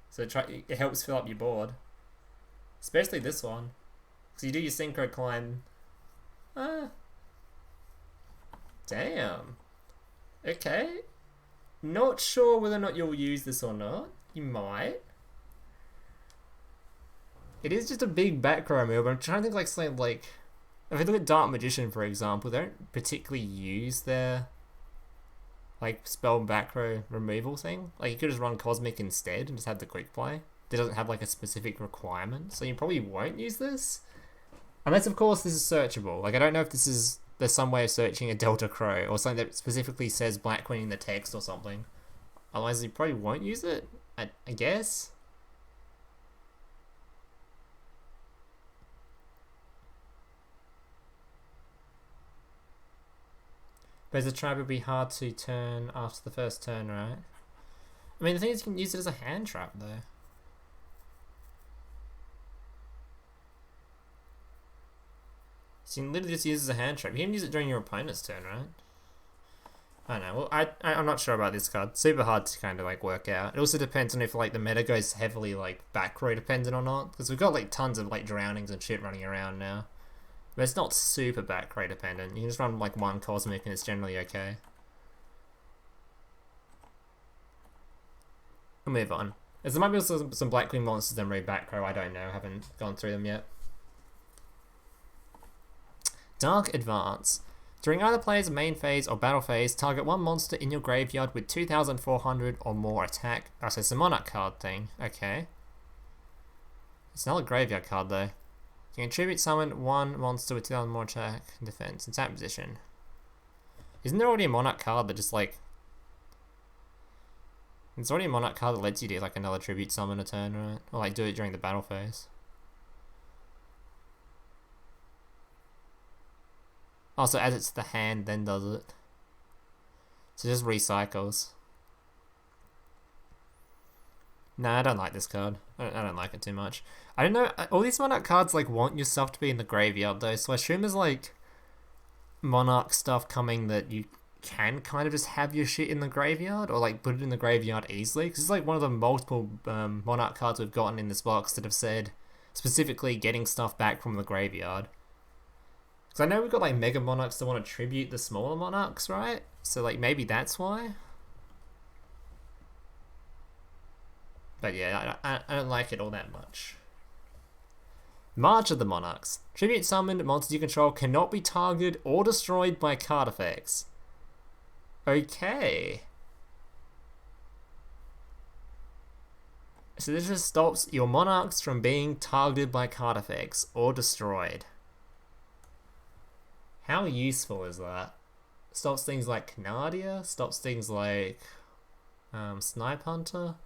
So it helps fill up your board. Especially this one. So you do your synchro climb. Damn. Okay. Not sure whether or not you'll use this or not. You might. It is just a big back row move, but I'm trying to think like something like... If I look at Dark Magician, for example, they don't particularly use their like spell back row removal thing. Like you could just run Cosmic instead and just have the quick play. It doesn't have like a specific requirement, so you probably won't use this. Unless of course this is searchable. Like I don't know if this is... There's some way of searching a Delta Crow or something that specifically says Blackwing in the text or something. Otherwise you probably won't use it, I guess. But as a trap, it would be hard to turn after the first turn, right? I mean, the thing is you can use it as a hand trap, though. So you can literally just use it as a hand trap. You can use it during your opponent's turn, right? I don't know. Well, I'm not sure about this card. Super hard to kind of like work out. It also depends on if like the meta goes heavily like back row dependent or not. Because we've got like tons of like drownings and shit running around now. But it's not super back row dependent. You can just run like one Cosmic and it's generally okay. We'll move on. As there might be also some Blackwing monsters that move back row. I don't know. I haven't gone through them yet. Dark Advance. During either player's main phase or battle phase, target one monster in your graveyard with 2,400 or more attack. Oh, so it's a Monarch card thing. Okay. It's not a graveyard card though. You can tribute summon one monster with 2,000 more attack and defense in attack position. Isn't there already a Monarch card that just like... There's already a Monarch card that lets you do like another tribute summon a turn, right? Or like do it during the battle phase. Also adds it to the hand, then does it. So it just recycles. Nah, I don't like this card. I don't like it too much. I don't know, all these Monarch cards like want your stuff to be in the graveyard though, so I assume there's like Monarch stuff coming that you can kind of just have your shit in the graveyard, or like put it in the graveyard easily, because it's like one of the multiple Monarch cards we've gotten in this box that have said specifically getting stuff back from the graveyard. Because I know we've got like Mega Monarchs that want to tribute the smaller Monarchs, right? So like maybe that's why? But yeah, I don't like it all that much. March of the Monarchs. Tribute summoned monsters you control cannot be targeted or destroyed by card effects. Okay. So this just stops your Monarchs from being targeted by card effects or destroyed. How useful is that? Stops things like Canadia, stops things like Snipe Hunter.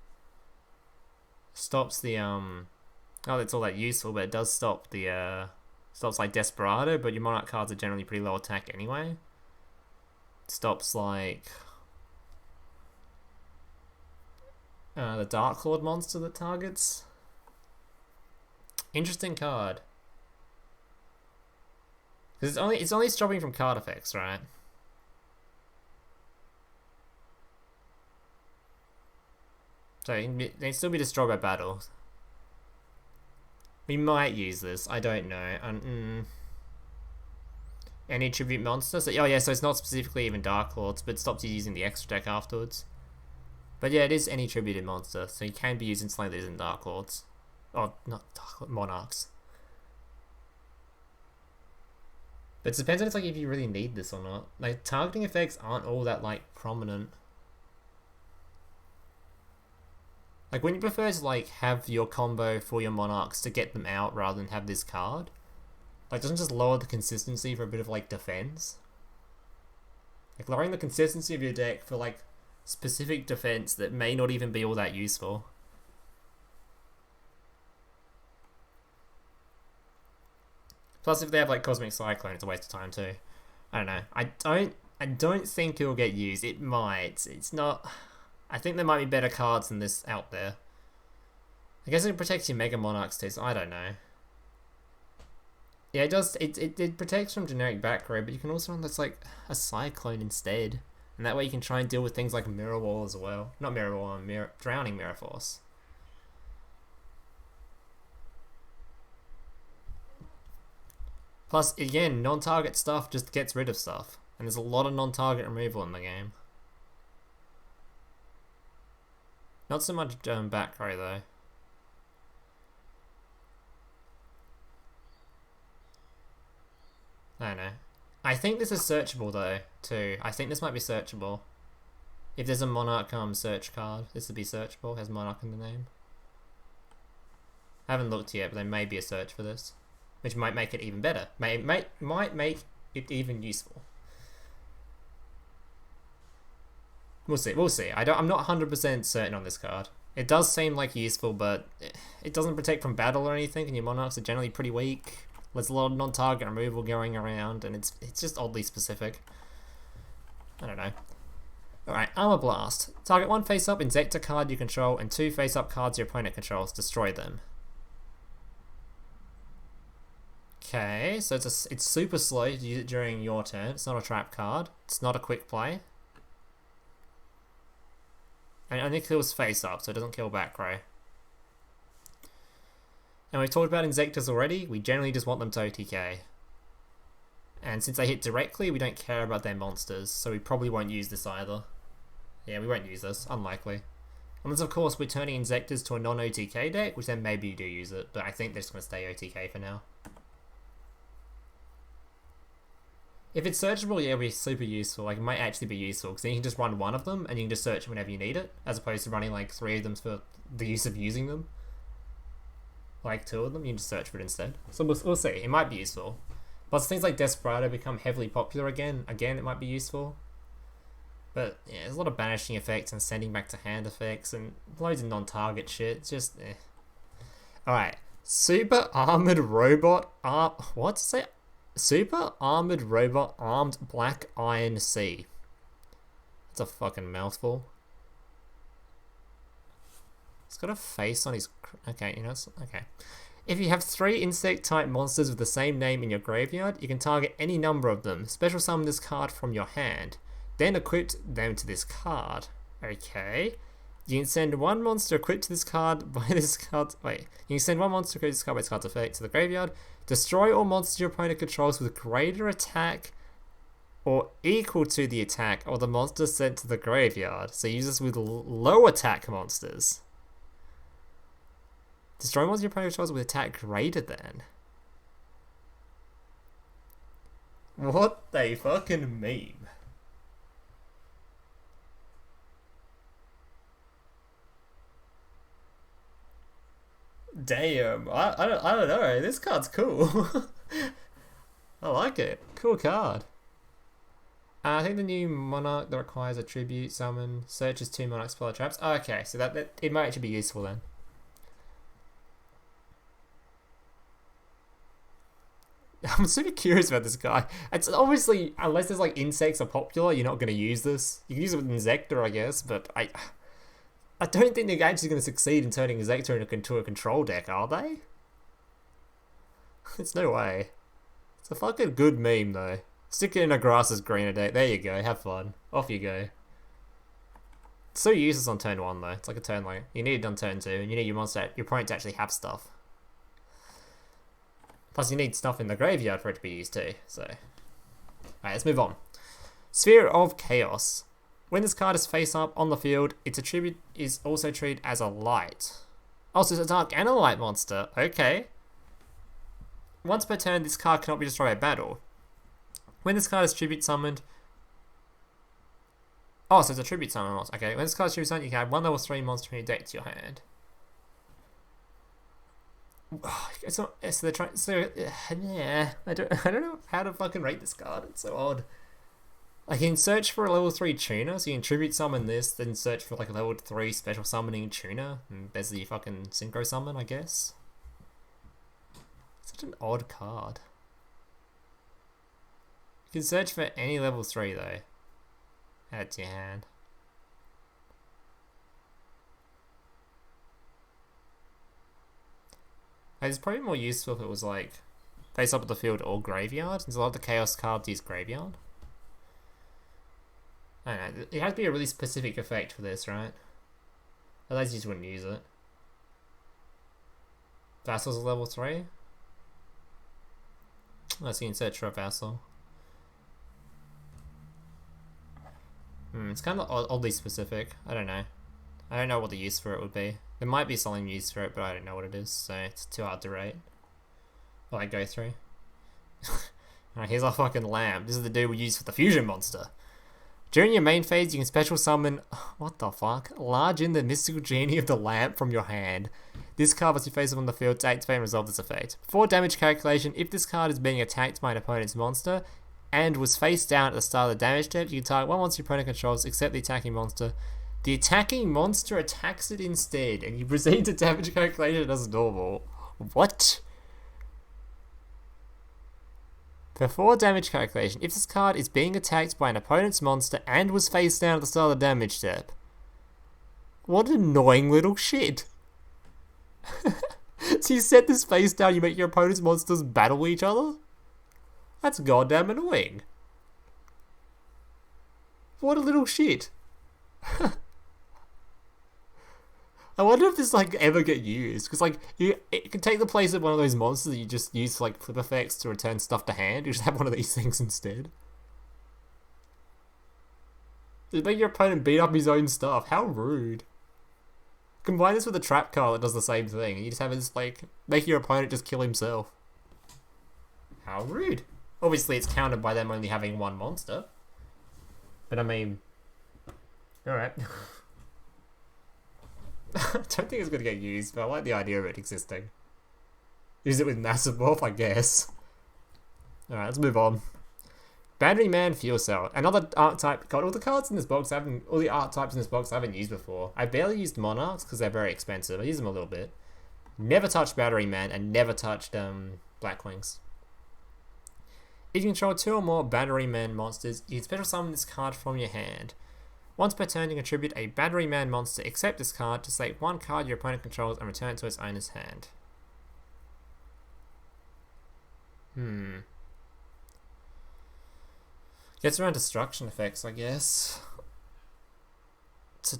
Stops the oh, it's all that useful, but it does stop the stops like Desperado, but your Monarch cards are generally pretty low attack anyway. Stops like the Dark Lord monster that targets. Interesting card. Because it's only stopping from card effects, right? So they can still be destroyed by battle. We might use this. I don't know. Any tribute monster? So, oh yeah, so it's not specifically even Dark Lords, but it stops you using the extra deck afterwards. But yeah, it is any tributed monster, so you can be using something that isn't Dark Lords. Oh, not Dark Lords, Monarchs. But it depends on it's like if you really need this or not. Like, targeting effects aren't all that, like, prominent. Like, wouldn't you prefer to, like, have your combo for your Monarchs to get them out rather than have this card? Like, doesn't just lower the consistency for a bit of, like, defense? Like, lowering the consistency of your deck for, like, specific defense that may not even be all that useful. Plus, if they have, like, Cosmic Cyclone, it's a waste of time, too. I don't know. I don't think it'll get used. It might. It's not... I think there might be better cards than this out there. I guess it protects your Mega Monarchs too, so I don't know. Yeah, it does. It protects from generic back row, but you can also run that's like a Cyclone instead. And that way you can try and deal with things like Mirror Wall as well. Not Mirror Wall, Drowning Mirror Force. Plus, again, non-target stuff just gets rid of stuff. And there's a lot of non-target removal in the game. Not so much back row though. I don't know. I think this is searchable though, too. I think this might be searchable. If there's a Monarch search card, this would be searchable. It has Monarch in the name. I haven't looked yet, but there may be a search for this, which might make it even better. Might make it even useful. We'll see. We'll see. I'm not 100% certain on this card. It does seem like useful, but it doesn't protect from battle or anything, and your Monarchs are generally pretty weak. There's a lot of non-target removal going around, and it's just oddly specific. I don't know. Alright, Armor Blast. Target 1 face-up Insecta card you control, and 2 face-up cards your opponent controls. Destroy them. Okay, so it's super slow to use it during your turn. It's not a trap card. It's not a quick play. And it only kills face up, so it doesn't kill back row. And we've talked about Insectas already, we generally just want them to OTK. And since they hit directly, we don't care about their monsters, so we probably won't use this either. Yeah, we won't use this, unlikely. Unless of course we're turning Insectas to a non-OTK deck, which then maybe you do use it, but I think they're just going to stay OTK for now. If it's searchable, yeah, it'll be super useful. Like, it might actually be useful, because then you can just run one of them, and you can just search whenever you need it, as opposed to running, like, 3 of them for the use of using them. Like, 2 of them, you can just search for it instead. So we'll see. It might be useful. Plus, things like Desperado become heavily popular again. Again, it might be useful. But, yeah, there's a lot of banishing effects and sending back to hand effects, and loads of non-target shit. It's just, eh. Alright. Super Armored Robot... What's it say? Super Armored Robot Armed Black Iron Sea. That's a fucking mouthful. He's got a face on his... Okay, you know, okay. If you have 3 insect-type monsters with the same name in your graveyard, you can target any number of them. Special summon this card from your hand. Then equip them to this card. Okay. You can send 1 monster equipped to this card by this card... Wait. You can send 1 monster equipped to this card by this card's effect to the graveyard. Destroy all monsters your opponent controls with greater attack or equal to the attack of the monster sent to the graveyard. So use this with low attack monsters. Destroy monsters your opponent controls with attack greater than. What a fucking meme. Damn, I don't know. This card's cool. I like it. Cool card. I think the new Monarch that requires a tribute summon searches 2 Monarch spell traps. Oh, okay, so that it might actually be useful then. I'm super curious about this guy. It's obviously, unless there's like insects are popular, you're not going to use this. You can use it with Insector, I guess, but I don't think they're actually going to succeed in turning Insector into a control deck, are they? There's no way. It's a fucking good meme though. Stick it in a grass's greener deck. There you go. Have fun. Off you go. It's so useless on turn 1 though. It's like a turn like you need it on turn 2, and you need your opponent to actually have stuff. Plus, you need stuff in the graveyard for it to be used too. So, alright, let's move on. Sphere of Chaos. When this card is face up on the field, its attribute is also treated as a light. Oh, so it's a dark and a light monster. Okay. Once per turn, this card cannot be destroyed by battle. When this card is tribute summoned. Oh, so it's a tribute summon monster. Okay, when this card is tribute summoned, you can add 1 level 3 monster from your deck to your hand. It's not. So they're trying. So yeah, I don't know how to fucking rate this card. It's so odd. I can search for a level 3 tuner, so you can tribute summon this, then search for like a level 3 special summoning tuner, and there's the fucking synchro summon, I guess. Such an odd card. You can search for any level 3 though. Add it to your hand. It's probably more useful if it was like face up at the field or graveyard, since a lot of the chaos cards use graveyard. I don't know, it has to be a really specific effect for this, right? Otherwise you just wouldn't use it. Vassal's a level 3? Let's see, in search for a Vassal. It's kind of oddly specific. I don't know. I don't know what the use for it would be. There might be something used for it, but I don't know what it is, so it's too hard to rate. Well, I go through. Alright, here's our fucking lamp. This is the dude we use for the fusion monster. During your main phase, you can special summon, what the fuck? Large in the mystical genie of the lamp from your hand. This card must be face up on the field to activate and resolve this effect. For damage calculation, if this card is being attacked by an opponent's monster and was face down at the start of the damage step, you can target one monster your opponent controls except the attacking monster. The attacking monster attacks it instead, and you proceed to damage calculation as normal. What? Before damage calculation, if this card is being attacked by an opponent's monster and was face down at the start of the damage step. What an annoying little shit. So you set this face down, you make your opponent's monsters battle each other? That's goddamn annoying. What a little shit. I wonder if this like ever get used, because like it can take the place of one of those monsters that you just use for like flip effects to return stuff to hand. You just have one of these things instead. Just make your opponent beat up his own stuff. How rude. Combine this with a trap card that does the same thing, and you just have this like make your opponent just kill himself. How rude. Obviously it's countered by them only having one monster. But I mean, alright. I don't think it's going to get used, but I like the idea of it existing. Use it with Massive Morph, I guess. Alright, let's move on. Battery Man Fuel Cell. Another archetype. God, all the cards in this box, all the archetypes in this box I haven't used before. I barely used Monarchs because they're very expensive. I use them a little bit. Never touched Battery Man and never touched Blackwings. If you control 2 or more Battery Man monsters, you can special summon this card from your hand. Once per turn, you contribute a Battery Man monster except this card to select one card your opponent controls and return it to its owner's hand. Gets around destruction effects, I guess. It's a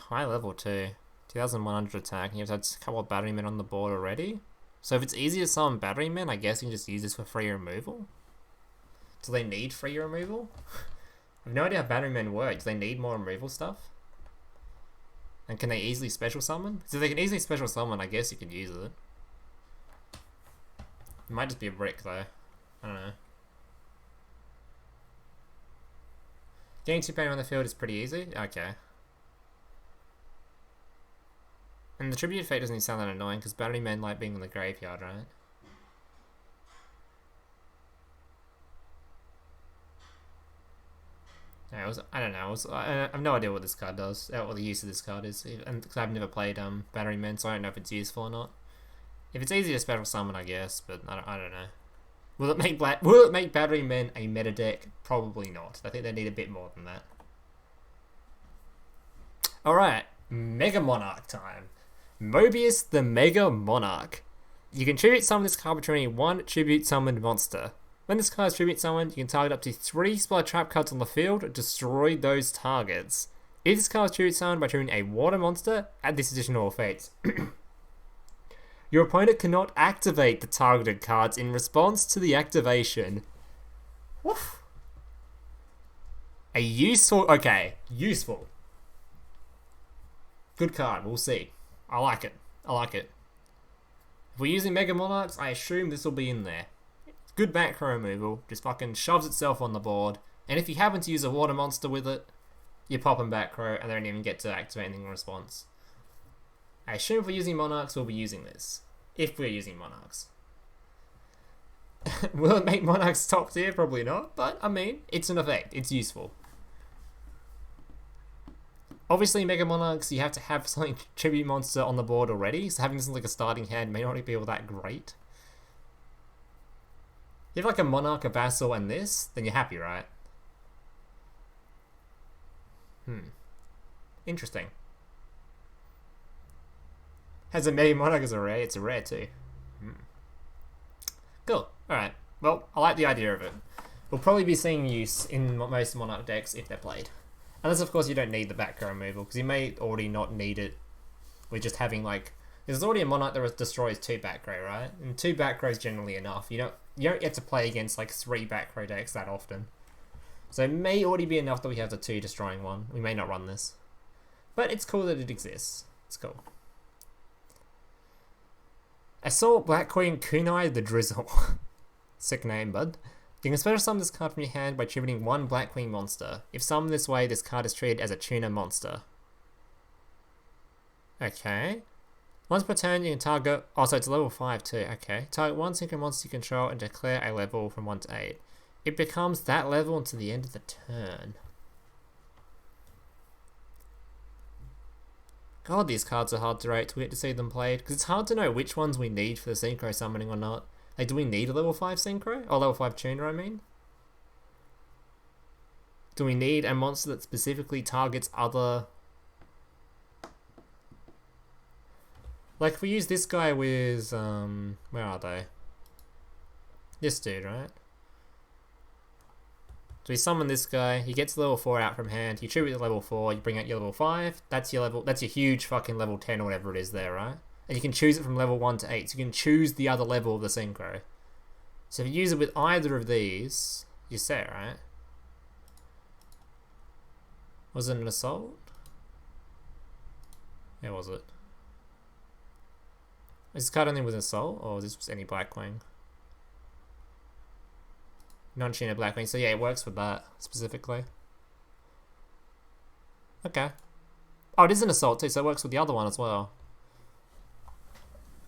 high level too. 2100 attack, and you have a couple of Battery Men on the board already. So if it's easy to summon Battery Men, I guess you can just use this for free removal. Do they need free removal? I have no idea how Battery Men work. Do they need more removal stuff? And can they easily special summon? So if they can easily special summon, I guess you could use it. It might just be a brick though. I don't know. Getting 2 pain on the field is pretty easy. Okay. And the Tribute Fate doesn't even sound that annoying because Battery Men like being in the graveyard, right? I don't know. I have no idea what this card does, what the use of this card is, and because I've never played Battery Men, so I don't know if it's useful or not. If it's easy to special summon, I guess, but I don't know. Will it make Battery Men a meta deck? Probably not. I think they need a bit more than that. All right, Mega Monarch time. Mobius the Mega Monarch. You can tribute summon this card by tributing 1 tribute summoned monster. When this card is tribute summoned, you can target up to 3 spell trap cards on the field and destroy those targets. If this card is tribute summoned by tributing a water monster, add this additional effect. Your opponent cannot activate the targeted cards in response to the activation. Woof. Useful. Good card, we'll see. I like it. If we're using Mega Monarchs, I assume this will be in there. Good back row removal, just fucking shoves itself on the board, and if you happen to use a water monster with it, you pop them back row and they don't even get to activate anything in response. I assume if we're using Monarchs, we'll be using this. If we're using Monarchs. Will it make Monarchs top tier? Probably not, but I mean, it's an effect, it's useful. Obviously, Mega Monarchs, you have to have something tribute monster on the board already, so having this like a starting hand may not be all that great. You have like a Monarch, a Vassal, and this, then you're happy, right? Interesting. Has a Mega Monarch as a rare? It's a rare too. Cool. Alright. Well, I like the idea of it. We'll probably be seeing use in most Monarch decks if they're played. Unless, of course, you don't need the back row removal, because you may already not need it with just having, like... There's already a Monarch that destroys 2 back row, right? And 2 back row is generally enough. You don't get to play against, like, 3 back row decks that often. So it may already be enough that we have the 2 destroying one. We may not run this. But it's cool that it exists. It's cool. Assault Blackwing Kunai the Drizzle. Sick name, bud. You can special summon this card from your hand by tributing 1 Blackwing monster. If summoned this way, this card is treated as a tuner monster. Okay. Once per turn, you can target... Oh, so it's level 5 too. Okay. Target 1 synchro monster you control and declare a level from 1 to 8. It becomes that level until the end of the turn. God, these cards are hard to rate till we get to see them played. Because it's hard to know which ones we need for the synchro summoning or not. Like, do we need a level 5 synchro? Or level 5 tuner, I mean? Do we need a monster that specifically targets other... Like, if we use this guy with, where are they? This dude, right? So we summon this guy, he gets level 4 out from hand, you tribute to level 4, you bring out your level 5, that's your huge fucking level 10 or whatever it is there, right? And you can choose it from level 1 to 8, so you can choose the other level of the synchro. So if you use it with either of these, you're set, right? Was it an assault? Where was it? Is this card only with assault, or is this any Blackwing? Non-tuner Blackwing, so yeah, it works with that, specifically. Okay. Oh, it is an assault too, so it works with the other one as well.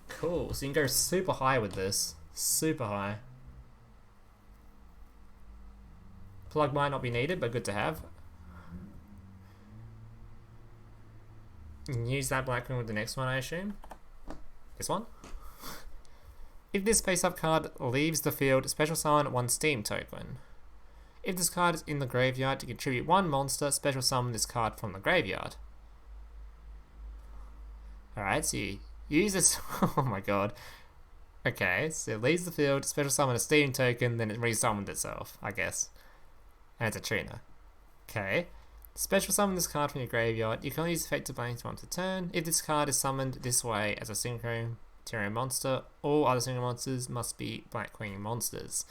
Cool, so you can go super high with this. Super high. Plug might not be needed, but good to have. You can use that Blackwing with the next one, I assume. This one. If this face-up card leaves the field, special summon 1 Steam token. If this card is in the graveyard, to contribute 1 monster, special summon this card from the graveyard. Alright, so you use this... Oh my god. Okay, so it leaves the field, special summon a Steam token, then it resummoned itself, I guess. And it's a tuner. Okay. Special summon this card from your graveyard. You can only use effective blanks once a turn. If this card is summoned this way as a synchro Terran monster, all other synchro monsters must be Blackwing monsters.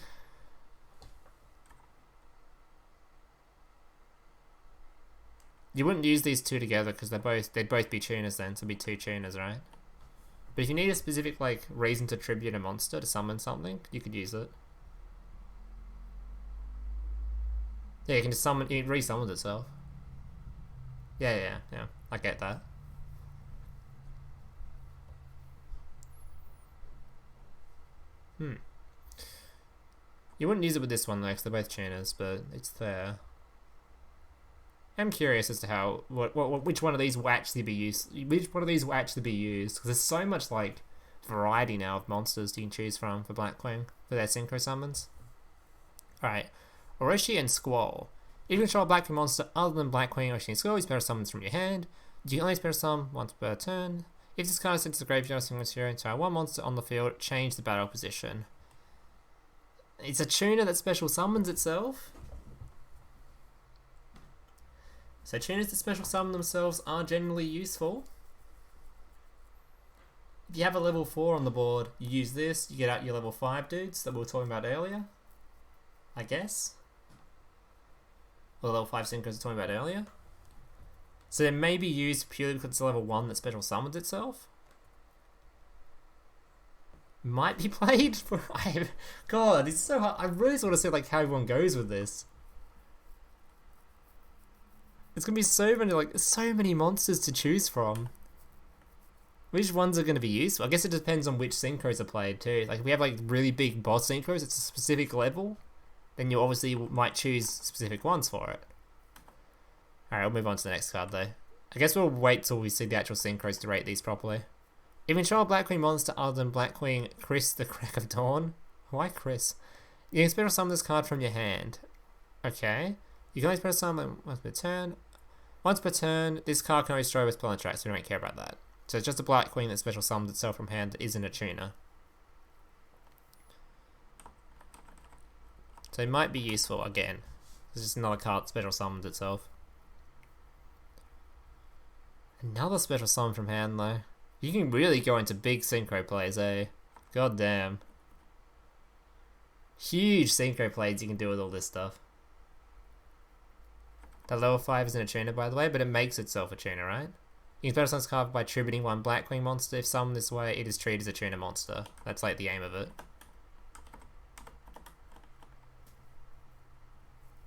You wouldn't use these two together because they'd both be tuners then, so it'd be two tuners, right? But if you need a specific like reason to tribute a monster to summon something, you could use it. Yeah, you can just summon. It resummons itself. Yeah. I get that. You wouldn't use it with this one though, because they're both tuners, but it's there. I'm curious as to how which one of these will actually be used. Which one of these will actually be used? Because there's so much like variety now of monsters you can choose from for Blackwing for their synchro summons. All right, Orochi and Squall. If you control a Blackwing monster other than Blackwing, Orochi, and Squall, you special summons from your hand. You can only special summon once per turn. If this card is sent to the graveyard, single material entire one monster on the field, change the battle position. It's a tuner that special summons itself. So tuners that special summon themselves are generally useful. If you have a level 4 on the board, you use this, you get out your level 5 dudes that we were talking about earlier. I guess. Or the level 5 synchros we were talking about earlier. So they may be used purely because it's a level 1 that special summons itself. Might be played for... God, it's so hard. I really sort of see like how everyone goes with this. It's gonna be so many monsters to choose from. Which ones are gonna be useful? I guess it depends on which synchros are played too. Like if we have like really big boss synchros, it's a specific level, then you obviously might choose specific ones for it. Alright, we'll move on to the next card though. I guess we'll wait till we see the actual synchros to rate these properly. If you control a Blackwing monster other than Blackwing Chris the Crack of Dawn. Why Chris? You can special summon this card from your hand. Okay. You can only special summon once per turn. Once per turn, this card can only destroy with spell and track, so we don't care about that. So it's just a Blackwing that special summons itself from hand that isn't a tuner. So it might be useful again. It's just another card that special summons itself. Another special summon from hand though. You can really go into big synchro plays, eh? God damn. Huge synchro plays you can do with all this stuff. The level 5 isn't a tuner by the way, but it makes itself a tuner, right? You can special summon this card by attributing one Blackwing monster. If summoned this way, it is treated as a tuner monster. That's like the aim of it.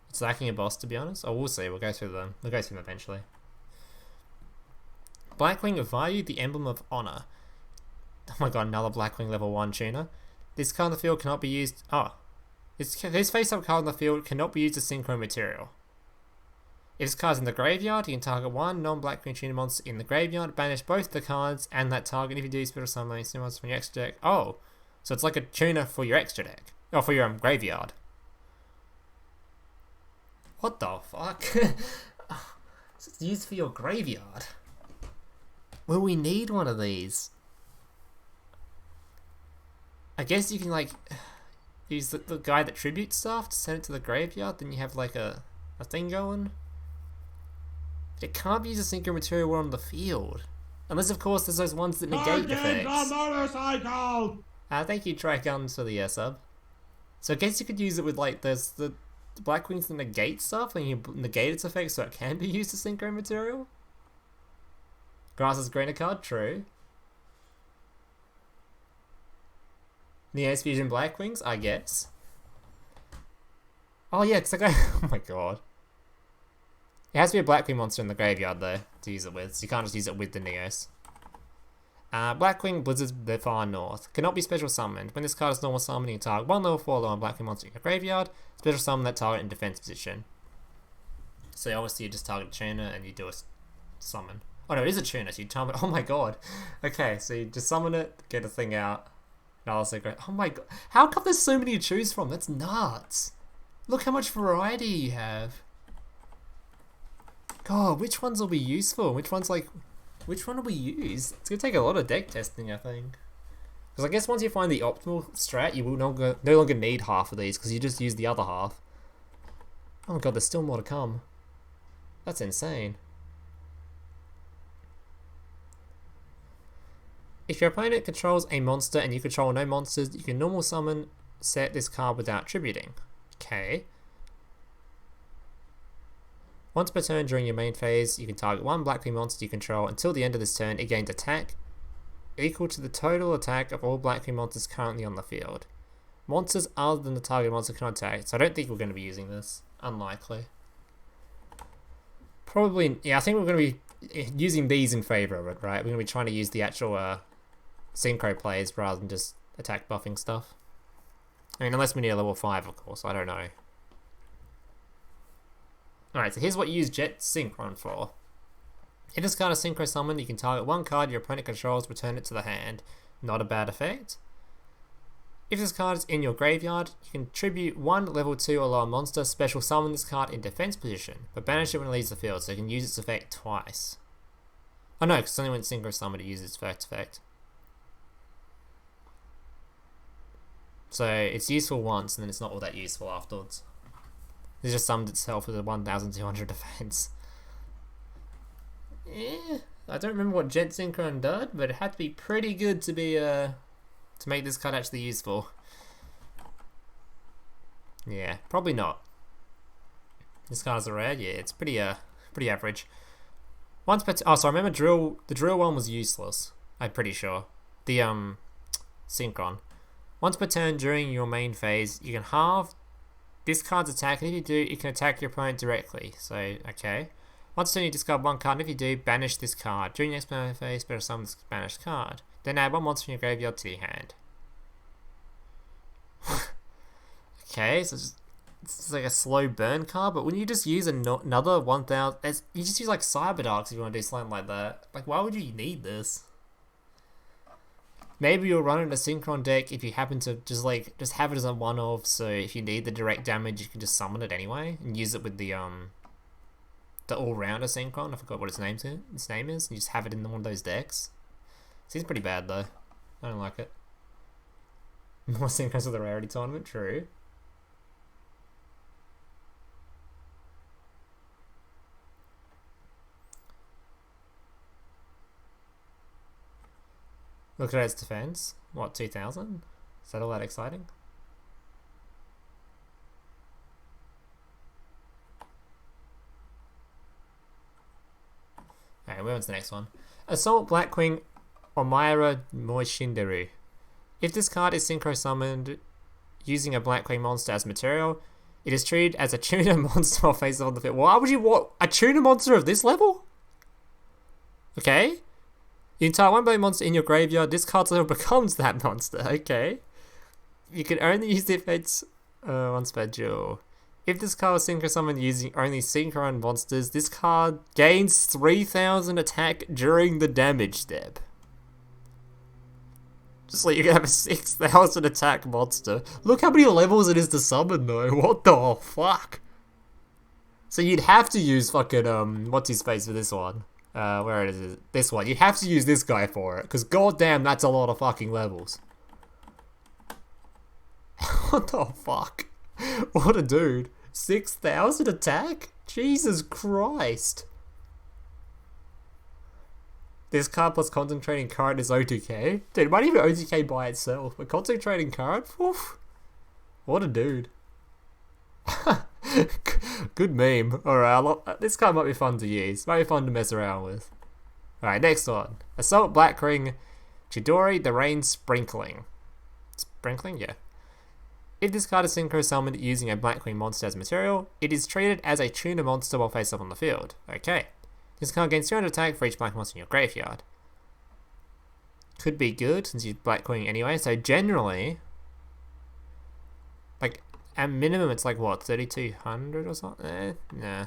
It's lacking a boss to be honest. Oh, we'll see. We'll go through them. We'll go through them eventually. Blackwing Vayu, the Emblem of Honor. Oh my god, another Blackwing level 1 tuner. This card on the field cannot be used... This face-up card on the field cannot be used as synchro material. If this card's in the graveyard, you can target one non-Blackwing tuner monster in the graveyard, banish both the cards and that target. If you do, special summon any monsters from your extra deck. Oh, so it's like a tuner for your extra deck. Or for your graveyard. What the fuck? So it's used for your graveyard. Will we need one of these? I guess you can like use the guy that tributes stuff to send it to the graveyard, then you have like a thing going. It can't be used as synchro material on the field. Unless of course there's those ones that negate effects. Motorcycle! Thank you Triguns for the sub. So I guess you could use it with like there's the Blackwings that negate stuff and you negate its effects so it can be used as synchro material. Grass's greener card, true. Neo's Fusion Blackwings, I guess. Oh yeah, because I go... Oh my god. It has to be a Blackwing monster in the graveyard though, to use it with, so you can't just use it with the Neos. Blackwing Blizzard's the Far North. Cannot be special summoned. When this card is normal summoning, you target one level 4 lower Blackwing monster in your graveyard, special summon that target in defense position. So obviously you just target a tuner and you do a summon. Oh no, it is a tuner, so you summon it. Oh my god. Okay, so you just summon it, get a thing out. And also great. Oh my god. How come there's so many to choose from? That's nuts. Look how much variety you have. God, which ones will be useful? Which one will we use? It's gonna take a lot of deck testing, I think. Because I guess once you find the optimal strat, you will no longer need half of these, because you just use the other half. Oh my god, there's still more to come. That's insane. If your opponent controls a monster and you control no monsters, you can normal summon set this card without tributing. Okay. Once per turn during your main phase, you can target one Blackwing monster you control. Until the end of this turn, it gains attack equal to the total attack of all Blackwing monsters currently on the field. Monsters other than the target monster can attack, so I don't think we're going to be using this. Unlikely. Probably, yeah, I think we're going to be using these in favour of it, right? We're going to be trying to use the actual synchro plays rather than just attack buffing stuff. I mean, unless we need a level 5, of course, I don't know. Alright, so here's what you use Jet Synchron for. If this card is Synchro Summoned, you can target one card your opponent controls, return it to the hand. Not a bad effect. If this card is in your graveyard, you can tribute one level 2 or lower monster, special summon this card in defense position, but banish it when it leaves the field, so you can use its effect twice. Oh no, because it's only when it's Synchro Summoned it uses its first effect. So it's useful once, and then it's not all that useful afterwards. It just summoned itself with a 1200 defense. Yeah, I don't remember what Jet Synchron did, but it had to be pretty good to be to make this card actually useful. Yeah, probably not. This card is a rare. Yeah, it's pretty average. Once per oh, so I remember the drill one was useless. I'm pretty sure. The Synchron. Once per turn during your main phase, you can halve this card's attack, and if you do, you can attack your opponent directly. So, okay. Once per turn, you discard one card, and if you do, banish this card. During your next main phase, special summon this banished card. Then add one monster from your graveyard to your hand. Okay, so it's like a slow burn card, but when you just use another 1000, you just use like Cyberdarks if you want to do something like that. Like, why would you need this? Maybe you'll run it in a Synchron deck if you happen to just have it as a one-off, so if you need the direct damage, you can just summon it anyway and use it with the all-rounder Synchron. I forgot what its name is. And you just have it in one of those decks. Seems pretty bad though. I don't like it. More Synchros of the Rarity Tournament, true. Look at its defense. What, 2000? Is that all that exciting? Alright, where was the next one? Assault Blackwing Omaira Moishinderu. If this card is synchro summoned using a Blackwing monster as material, it is treated as a tuner monster or face on the field. Why would you want a tuner monster of this level? Okay. You can target one blade monster in your graveyard. This card's level becomes that monster. Okay. You can only use the effects once per duel. If this card is synchro summoned using only synchron monsters, this card gains 3000 attack during the damage step. Just like you can have a 6000 attack monster. Look how many levels it is to summon though. What the fuck? So you'd have to use fucking what's his face for this one. Where it is this one. You have to use this guy for it, because goddamn, that's a lot of fucking levels. What the fuck? What a dude. 6000 attack? Jesus Christ. This card plus Concentrating Current is O2K. Dude, it might even be O2K by itself, but Concentrating Current? Oof. What a dude. Good meme. Alright, this card might be fun to use. Might be fun to mess around with. Alright, next one. Assault Blackwing Chidori the Rain Sprinkling. Sprinkling? Yeah. If this card is synchro summoned using a Blackwing monster as material, it is treated as a tuner monster while face up on the field. Okay. This card gains 200 attack for each black monster in your graveyard. Could be good since you Blackwing anyway, so generally, like, at minimum, it's like, what, 3200 or something? Nah.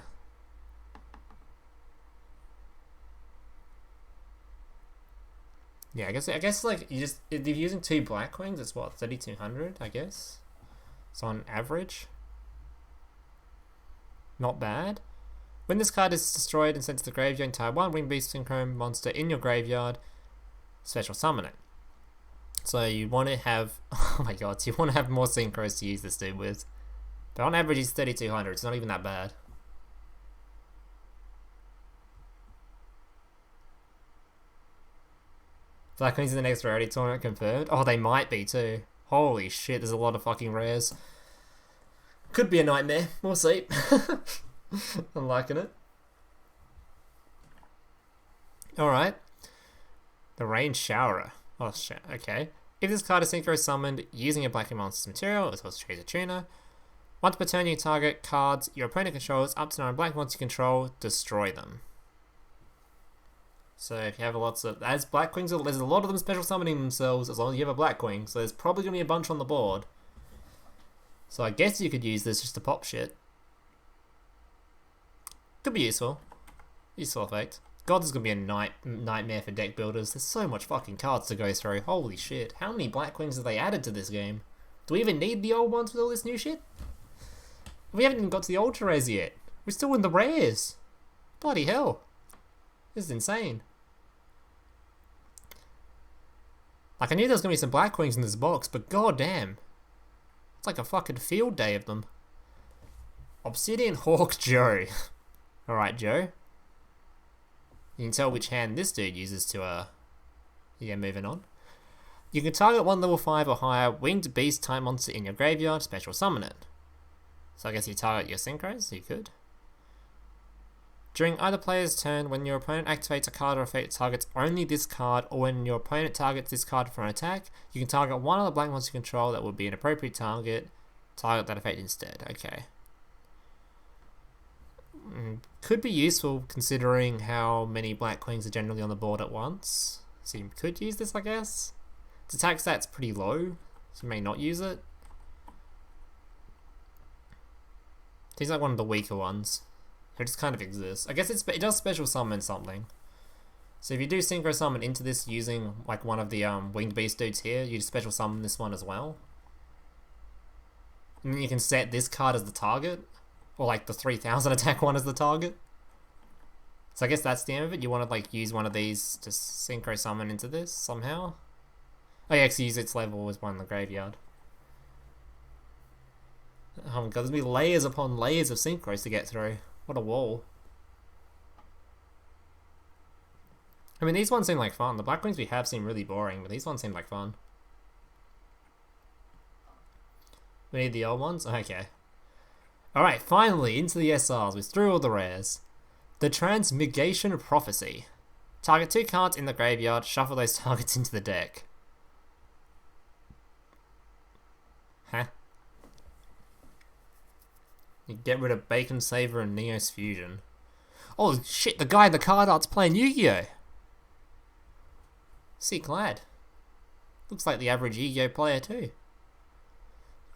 Yeah, I guess like, if you're using 2 Blackwings, it's what, 3200, I guess? So on average, not bad. When this card is destroyed and sent to the graveyard, entire one Wing Beast Synchro monster in your graveyard, special summon it. So you want to have, oh my god, so you want to have more synchros to use this dude with. But on average he's 3200, it's not even that bad. Blackwing's in the next rarity tournament confirmed. Oh, they might be too. Holy shit, there's a lot of fucking rares. Could be a nightmare, we'll see. I'm liking it. Alright. The Rain Showerer. Oh, okay. If this card is synchro summoned using a Blackwing monster's material, as well as Tracer Tuner, once per turn you target cards your opponent controls up to 9 black monsters you control, destroy them. So if you have lots of... As Blackwings, there's a lot of them special summoning themselves as long as you have a Blackwing, so there's probably going to be a bunch on the board. So I guess you could use this just to pop shit. Could be useful. Useful effect. God, this is going to be a nightmare for deck builders. There's so much fucking cards to go through. Holy shit. How many Blackwings have they added to this game? Do we even need the old ones with all this new shit? We haven't even got to the ultra rares yet. We're still in the rares. Bloody hell. This is insane. Like, I knew there was going to be some Blackwings in this box, but goddamn. It's like a fucking field day of them. Obsidian Hawk Joe. Alright, Joe. You can tell which hand this dude uses to, yeah, moving on. You can target one level 5 or higher winged beast type monster in your graveyard, special summon it. So I guess you target your synchros, you could. During either player's turn, when your opponent activates a card or effect that targets only this card, or when your opponent targets this card for an attack, you can target one other black monster you control that would be an appropriate target. Target that effect instead. Okay. Could be useful considering how many Blackwings are generally on the board at once. So you could use this, I guess. Its attack stat's pretty low, so you may not use it. Seems like one of the weaker ones. It just kind of exists. I guess it does special summon something. So if you do synchro summon into this using like one of the winged beast dudes here, you special summon this one as well. And then you can set this card as the target. Or like the 3000 attack one as the target. So I guess that's the end of it. You want to like use one of these to synchro summon into this somehow. Oh, you actually use its level as one in the graveyard. Oh my god, there's gonna be layers upon layers of synchros to get through. What a wall. I mean, these ones seem like fun. The Blackwings we have seem really boring, but these ones seem like fun. We need the old ones? Okay. Alright, finally, into the SRs. We're through all the rares. The Transmigration Prophecy. Target 2 cards in the graveyard, shuffle those targets into the deck. Huh? You get rid of Bacon Saver and Neos Fusion. Oh shit, the guy in the card art's playing Yu-Gi-Oh! Sick lad. Looks like the average Yu-Gi-Oh player too.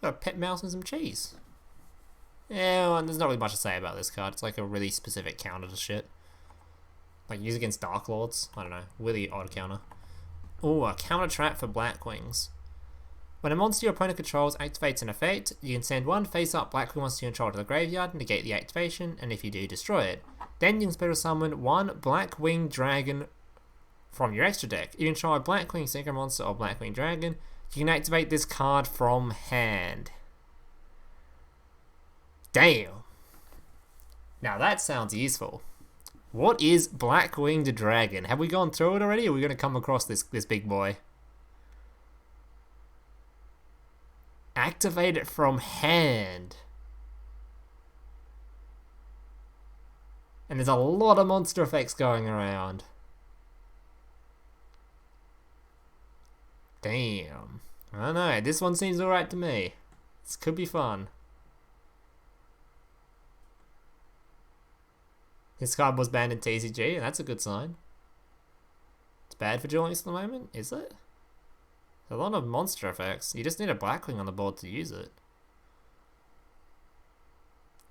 Got a pet mouse and some cheese. Yeah, well, there's not really much to say about this card. It's like a really specific counter to shit. Like use against Dark Lords. I don't know. Really odd counter. Oh, a counter trap for Blackwings. When a monster your opponent controls activates an effect, you can send one face-up Blackwing monster you control to the graveyard, negate the activation, and if you do, destroy it. Then you can special summon one Blackwing Dragon from your extra deck. If you control a Blackwing Synchro monster or Blackwing Dragon, you can activate this card from hand. Damn. Now that sounds useful. What is Blackwinged Dragon? Have we gone through it already, or are we going to come across this big boy? Activate it from hand. And there's a lot of monster effects going around. Damn. I don't know. This one seems alright to me. This could be fun. This card was banned in TCG, and that's a good sign. It's bad for Duel Links at the moment, is it? A lot of monster effects. You just need a Blackwing on the board to use it.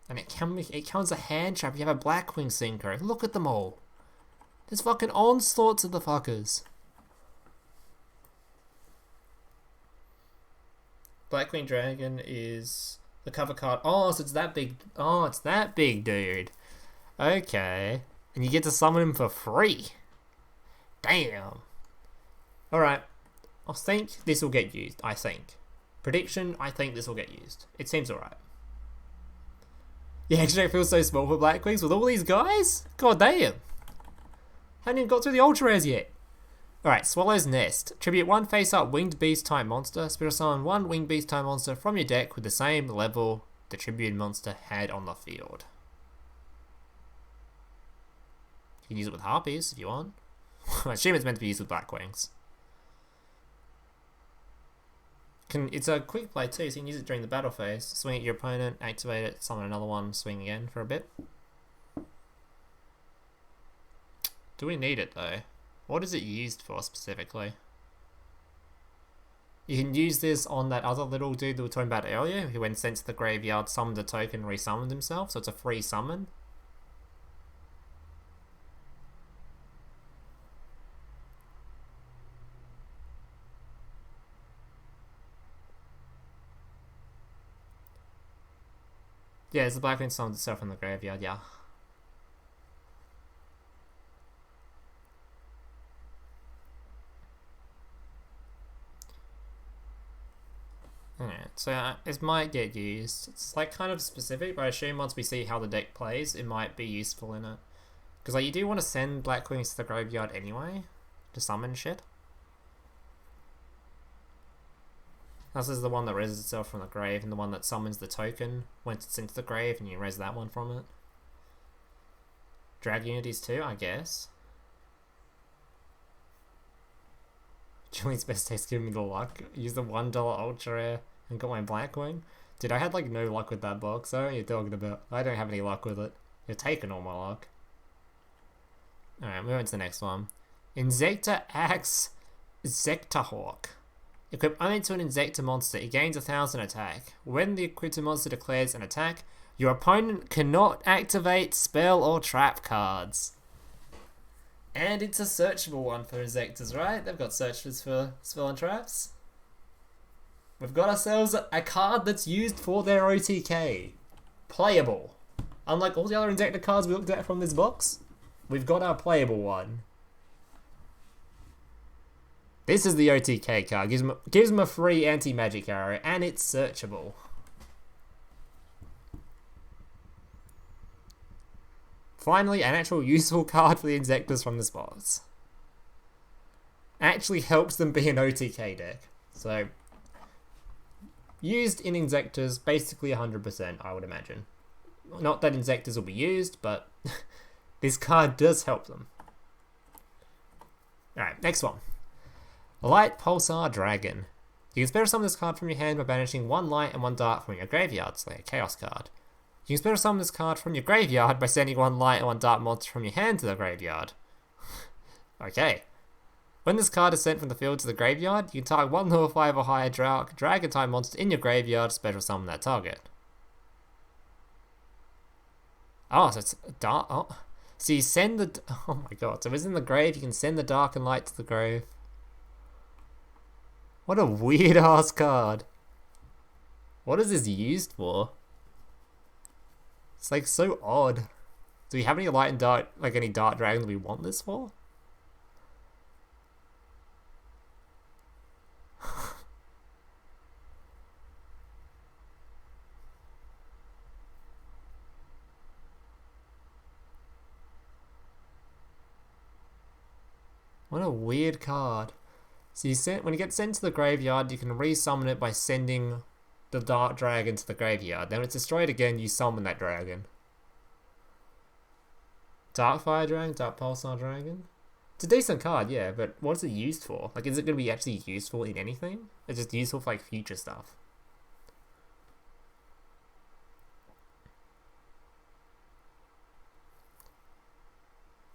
And it counts a hand trap. You have a Blackwing Synchro. Look at them all. There's fucking onslaughts of the fuckers. Blackwing Dragon is the cover card. Oh, so it's that big. Oh, it's that big, dude. Okay. And you get to summon him for free. Damn. Alright. I think this will get used. I think. Prediction, I think this will get used. It seems alright. Yeah, extra feels so small for Blackwings with all these guys? God damn. Haven't even got through the ultra rares yet. Alright, Swallow's Nest. Tribute one face-up winged beast type monster. Special summon one winged beast type monster from your deck with the same level the tribute monster had on the field. You can use it with Harpies if you want. I assume it's meant to be used with Blackwings. It's a quick play too, so you can use it during the battle phase. Swing at your opponent, activate it, summon another one, swing again for a bit. Do we need it though? What is it used for specifically? You can use this on that other little dude that we were talking about earlier, who when sent to the graveyard summoned a token, resummoned himself, so it's a free summon. Yeah, it's the Blackwing summons itself from the graveyard, yeah. Alright, so this might get used. It's like kind of specific, but I assume once we see how the deck plays, it might be useful in it. Because like you do want to send Blackwings to the graveyard anyway, to summon shit. This is the one that reses itself from the grave, and the one that summons the token once it's into the grave, and you res that one from it. Drag unities too, I guess. Julie's best taste giving me the luck. Use the $1 ultra rare and got my Blackwing. Dude, I had like no luck with that box. So what are you talking about? I don't have any luck with it. You're taking all my luck. Alright, move on to the next one. Inzektor Axe Zektorhawk. Equip only to an Inzektor monster, it gains 1000 attack. When the equipped monster declares an attack, your opponent cannot activate spell or trap cards. And it's a searchable one for Inzektors, right? They've got searchers for spell and traps. We've got ourselves a card that's used for their OTK. Playable. Unlike all the other Inzektor cards we looked at from this box, we've got our playable one. This is the OTK card. Gives them a free anti-magic arrow, and it's searchable. Finally, an actual useful card for the Inzektors from this box. Actually helps them be an OTK deck. So, used in Inzektors, basically 100%, I would imagine. Not that Inzektors will be used, but this card does help them. Alright, next one. Light Pulsar Dragon. You can special summon this card from your hand by banishing 1 light and 1 dark from your graveyard, so like a chaos card. You can special summon this card from your graveyard by sending 1 light and 1 dark monster from your hand to the graveyard. Okay. When this card is sent from the field to the graveyard, you can target 1 level 5 or higher dragon type monster in your graveyard to special summon that target. Oh, so it's dark. Oh. So you send the. Oh my god. So if it's in the grave, you can send the dark and light to the grave. What a weird ass card. What is this used for? It's like so odd. Do we have any light and dark, like any dark dragons we want this for? What a weird card. So when it gets sent to the graveyard, you can resummon it by sending the dark dragon to the graveyard. Then when it's destroyed again, you summon that dragon. Dark Fire Dragon, Dark Pulsar Dragon. It's a decent card, yeah, but what's it used for? Like, is it going to be actually useful in anything? It's just useful for, like, future stuff.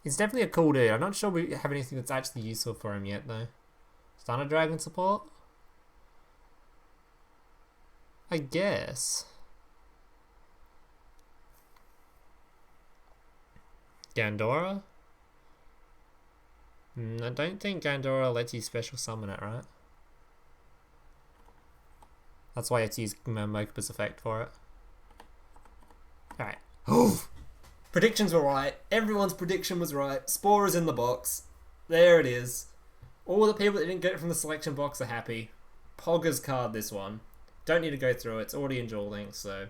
It's definitely a cool dude. I'm not sure we have anything that's actually useful for him yet, though. Stunner Dragon support? I guess. Gandora? I don't think Gandora lets you special summon it, right? That's why it's used Mokuba's effect for it. Alright. Predictions were right. Everyone's prediction was right. Spore is in the box. There it is. All the people that didn't get it from the selection box are happy. Pogger's card this one. Don't need to go through it. It's already in Duel Links, so...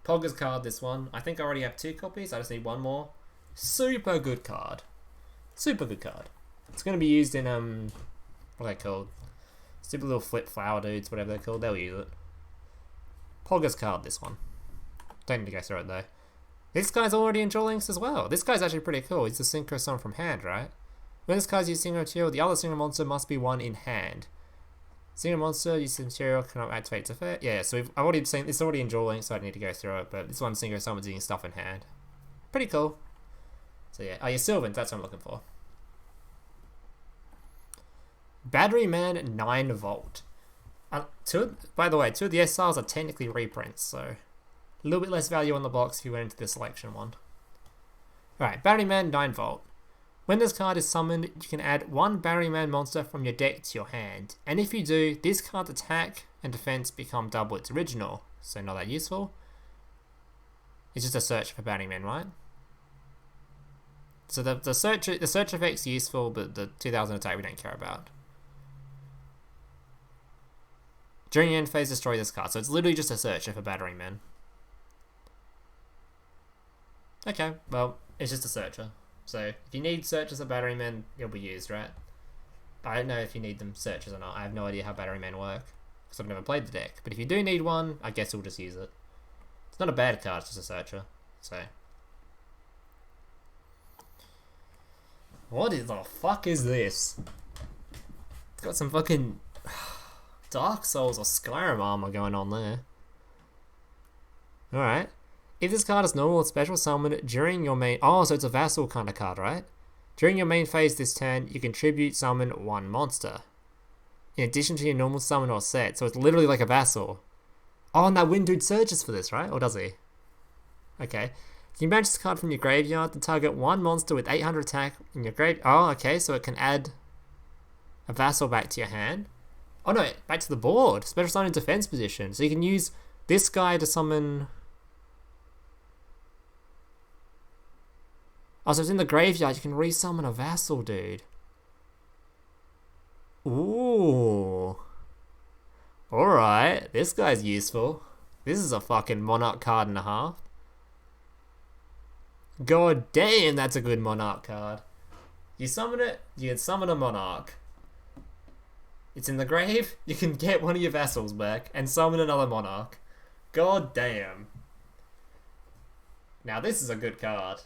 Pogger's card this one. I think I already have 2 copies. I just need 1 more. Super good card. Super good card. It's going to be used in, what are they called? Stupid little flip flower dudes, whatever they're called. They'll use it. Pogger's card this one. Don't need to go through it, though. This guy's already in Duel Links as well. This guy's actually pretty cool. He's the synchro summon from hand, right? When this card uses synchro material, the other synchro monster must be one in hand. Synchro monster uses material cannot activate its effect. Yeah, so I've already seen it's already in Duel, so I don't need to go through it. But this one synchro someone's using stuff in hand. Pretty cool. So yeah, Sylvan, that's what I'm looking for. Battery Man 9 Volt. By the way, two of the SRs are technically reprints, so a little bit less value on the box if you went into the selection one. Alright, Battery Man 9 Volt. When this card is summoned, you can add one Battery Man monster from your deck to your hand. And if you do, this card's attack and defense become double its original, so not that useful. It's just a search for Battery Man, right? So the search effect's useful, but the 2000 attack we don't care about. During your end phase, destroy this card. So it's literally just a searcher for Battering Man. Okay, well, it's just a searcher. So if you need searchers of Battering Men, it'll be used, right? But I don't know if you need them searchers or not. I have no idea how Battering Men work, because I've never played the deck. But if you do need one, I guess we'll just use it. It's not a bad card, it's just a searcher. So what the fuck is this? It's got some fucking Dark Souls or Skyrim armor going on there. Alright. If this card is normal or special summon during your main... Oh, so it's a vassal kind of card, right? During your main phase this turn, you can tribute summon one monster. In addition to your normal summon or set. So it's literally like a vassal. Oh, and that Wind Dude searches for this, right? Or does he? Okay. You can banish this card from your graveyard to target one monster with 800 attack in your grave... Oh, okay, so it can add a vassal back to your hand. Oh no, back to the board. Special summon in defense position. So you can use this guy to summon... Oh, so it's in the graveyard. You can resummon a vassal, dude. Ooh. Alright, this guy's useful. This is a fucking Monarch card and a half. God damn, that's a good Monarch card. You summon it, you can summon a Monarch. It's in the grave, you can get one of your vassals back and summon another Monarch. God damn. Now this is a good card.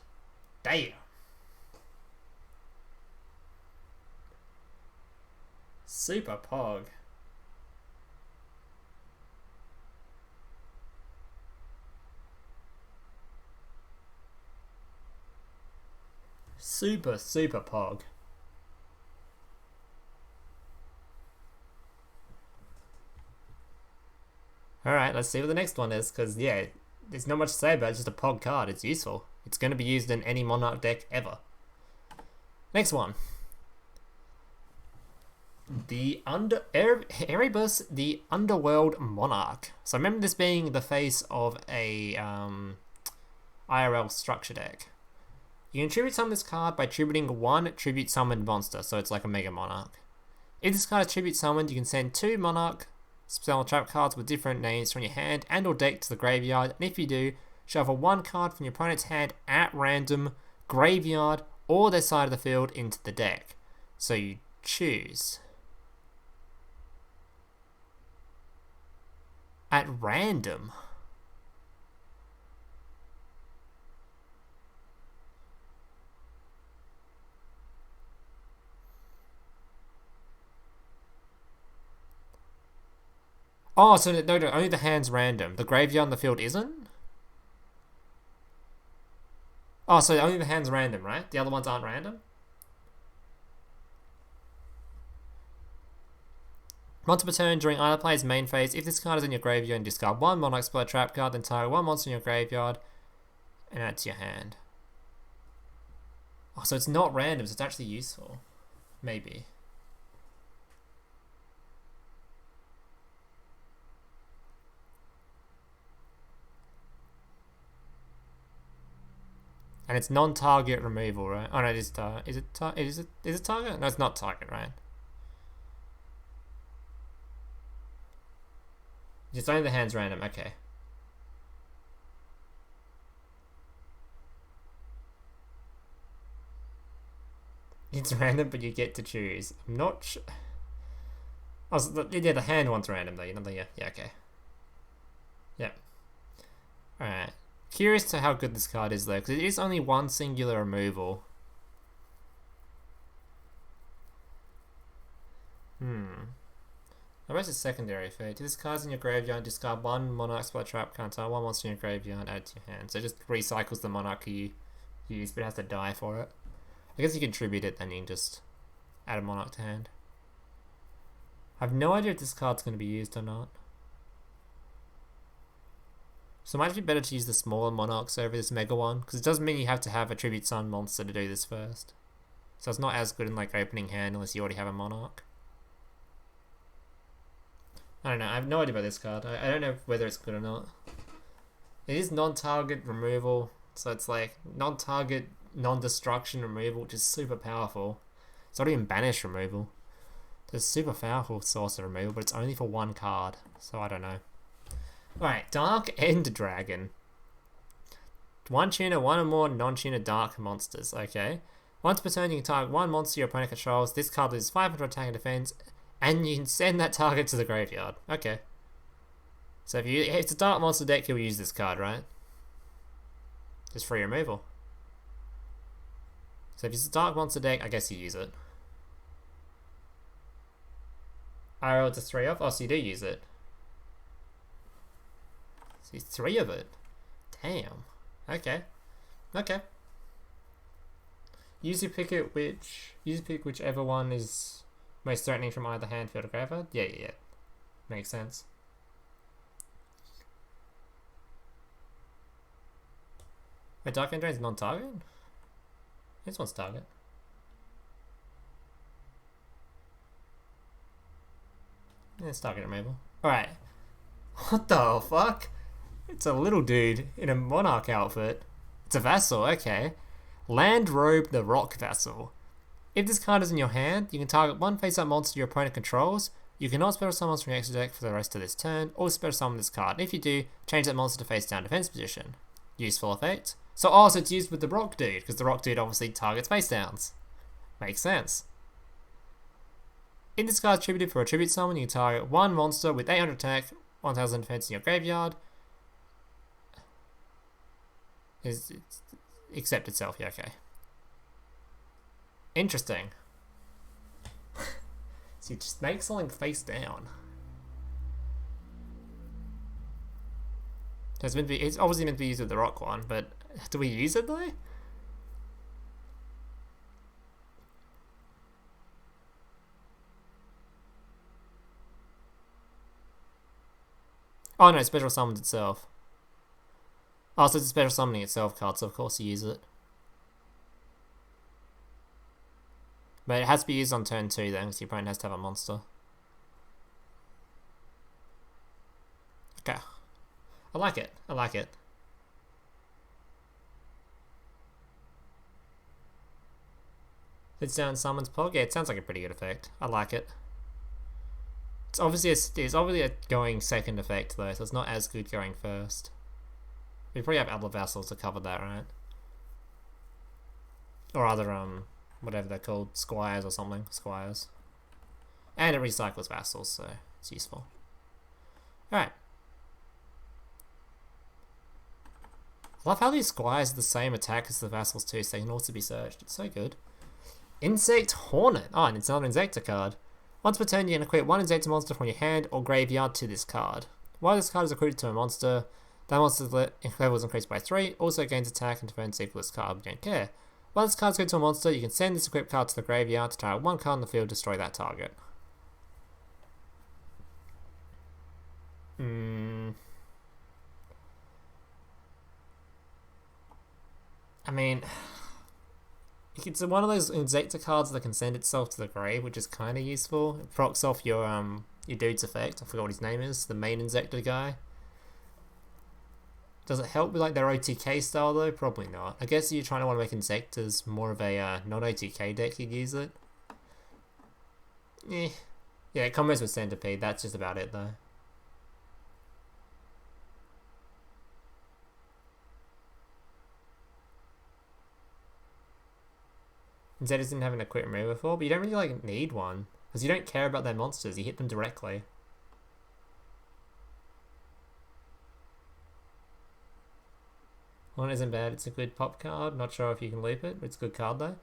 Damn. Super Pog. Super Pog. Alright, let's see what the next one is, because, yeah, there's not much to say about it, it's just a Pog card, it's useful. It's going to be used in any Monarch deck ever. Next one. Erebus, the Underworld Monarch. So remember this being the face of a IRL structure deck. You can tribute summon this card by tributing one tribute summoned monster, so it's like a Mega Monarch. If this card is tribute summoned, you can send two Monarch spell trap cards with different names from your hand and or deck to the graveyard, and if you do, shuffle one card from your opponent's hand at random, graveyard, or their side of the field into the deck. So you choose. At random. Oh, so no, only the hand's random. The graveyard and the field isn't? Oh, so only the hand's random, right? The other ones aren't random? Once per turn during either player's main phase, if this card is in your graveyard and discard one Monarch spell trap card, then target one monster in your graveyard and add to your hand. Oh, so it's not random, so it's actually useful. Maybe. And it's non-target removal, right? Oh no, it is target. Is it target? No, it's not target, right? It's only the hand's random, okay. It's random, but you get to choose. I'm not sure. Oh, so yeah, the hand one's random though. Yeah, okay. Yeah. Alright. Curious to how good this card is though, because it is only one singular removal. The rest is secondary effect. This card's in your graveyard, discard one Monarch spot trap counter, one monster in your graveyard, add to your hand. So it just recycles the Monarch you use, but it has to die for it. I guess you can tribute it, then you can just add a Monarch to hand. I have no idea if this card's going to be used or not. So it might be better to use the smaller Monarchs over this mega one, because it does mean you have to have a Tribute Sun monster to do this first. So it's not as good in like opening hand unless you already have a Monarch. I don't know, I have no idea about this card. I don't know whether it's good or not. It is non-target removal, so it's like non-target, non-destruction removal, which is super powerful. It's not even banish removal. It's a super powerful source of removal, but it's only for one card, so I don't know. Alright, Dark End Dragon. One tuner, one or more non-tuner dark monsters, okay. Once per turn you can target one monster your opponent controls. This card loses 500 attack and defense, and you can send that target to the graveyard. Okay. So if it's a dark monster deck, you'll use this card, right? Just free removal. So if it's a dark monster deck, I guess you use it. RL to 3 off? Oh, so you do use it. So 3 of it. Damn. Okay. Okay. Usually pick whichever one is most threatening from either hand, field, or graveyard. Yeah. Makes sense. Wait, Dark End Dragon's non-target? This one's target. Yeah, it's target removal. Alright. What the fuck? It's a little dude in a Monarch outfit. It's a vassal, okay. Land Robe the Rock Vassal. If this card is in your hand, you can target one face-up monster your opponent controls. You cannot special summon monster from your extra deck for the rest of this turn, or special summon this card. If you do, change that monster to face-down defense position. Useful effect. So it's used with the Rock Dude, because the Rock Dude obviously targets face-downs. Makes sense. In this card's tributed for a tribute summon, you can target one monster with 800 attack, 1000 defense in your graveyard. Accept itself, yeah, okay. Interesting. So you just make something face down. So it's obviously meant to be used with the rock one, but do we use it though? Oh no, it special summons itself. Oh, so it's a special summoning itself card, so of course you use it. But it has to be used on turn 2 then, because your opponent has to have a monster. Okay. I like it. I like it. Sits down, summons Pog. Yeah, it sounds like a pretty good effect. I like it. It's obviously a going second effect though, so it's not as good going first. We probably have other vassals to cover that, right? Or other whatever they're called, squires or something, squires. And it recycles vassals, so it's useful. Alright. I love how these squires are the same attack as the vassals too, so they can also be searched. It's so good. Insect Hornet. Oh, and it's another Insector card. Once per turn, you can equip one Insector monster from your hand or graveyard to this card. While this card is equipped to a monster, that monster's level is increased by 3, also gains attack and defense equal to this card, we don't care. While this card is equipped to a monster, you can send this equipped card to the graveyard to target one card on the field, destroy that target. I mean, it's one of those Insector cards that can send itself to the grave, which is kind of useful. It procs off your dude's effect. I forgot what his name is. The main Insector guy. Does it help with like their OTK style though? Probably not. I guess if you're trying to want to make Insectors more of a non-OTK deck, you'd use it. Yeah, it combos with Centipede. That's just about it though. Instead, didn't have an equip remover before, but you don't really like need one because you don't care about their monsters. You hit them directly. One isn't bad. It's a good pop card. Not sure if you can loop it, but it's a good card though.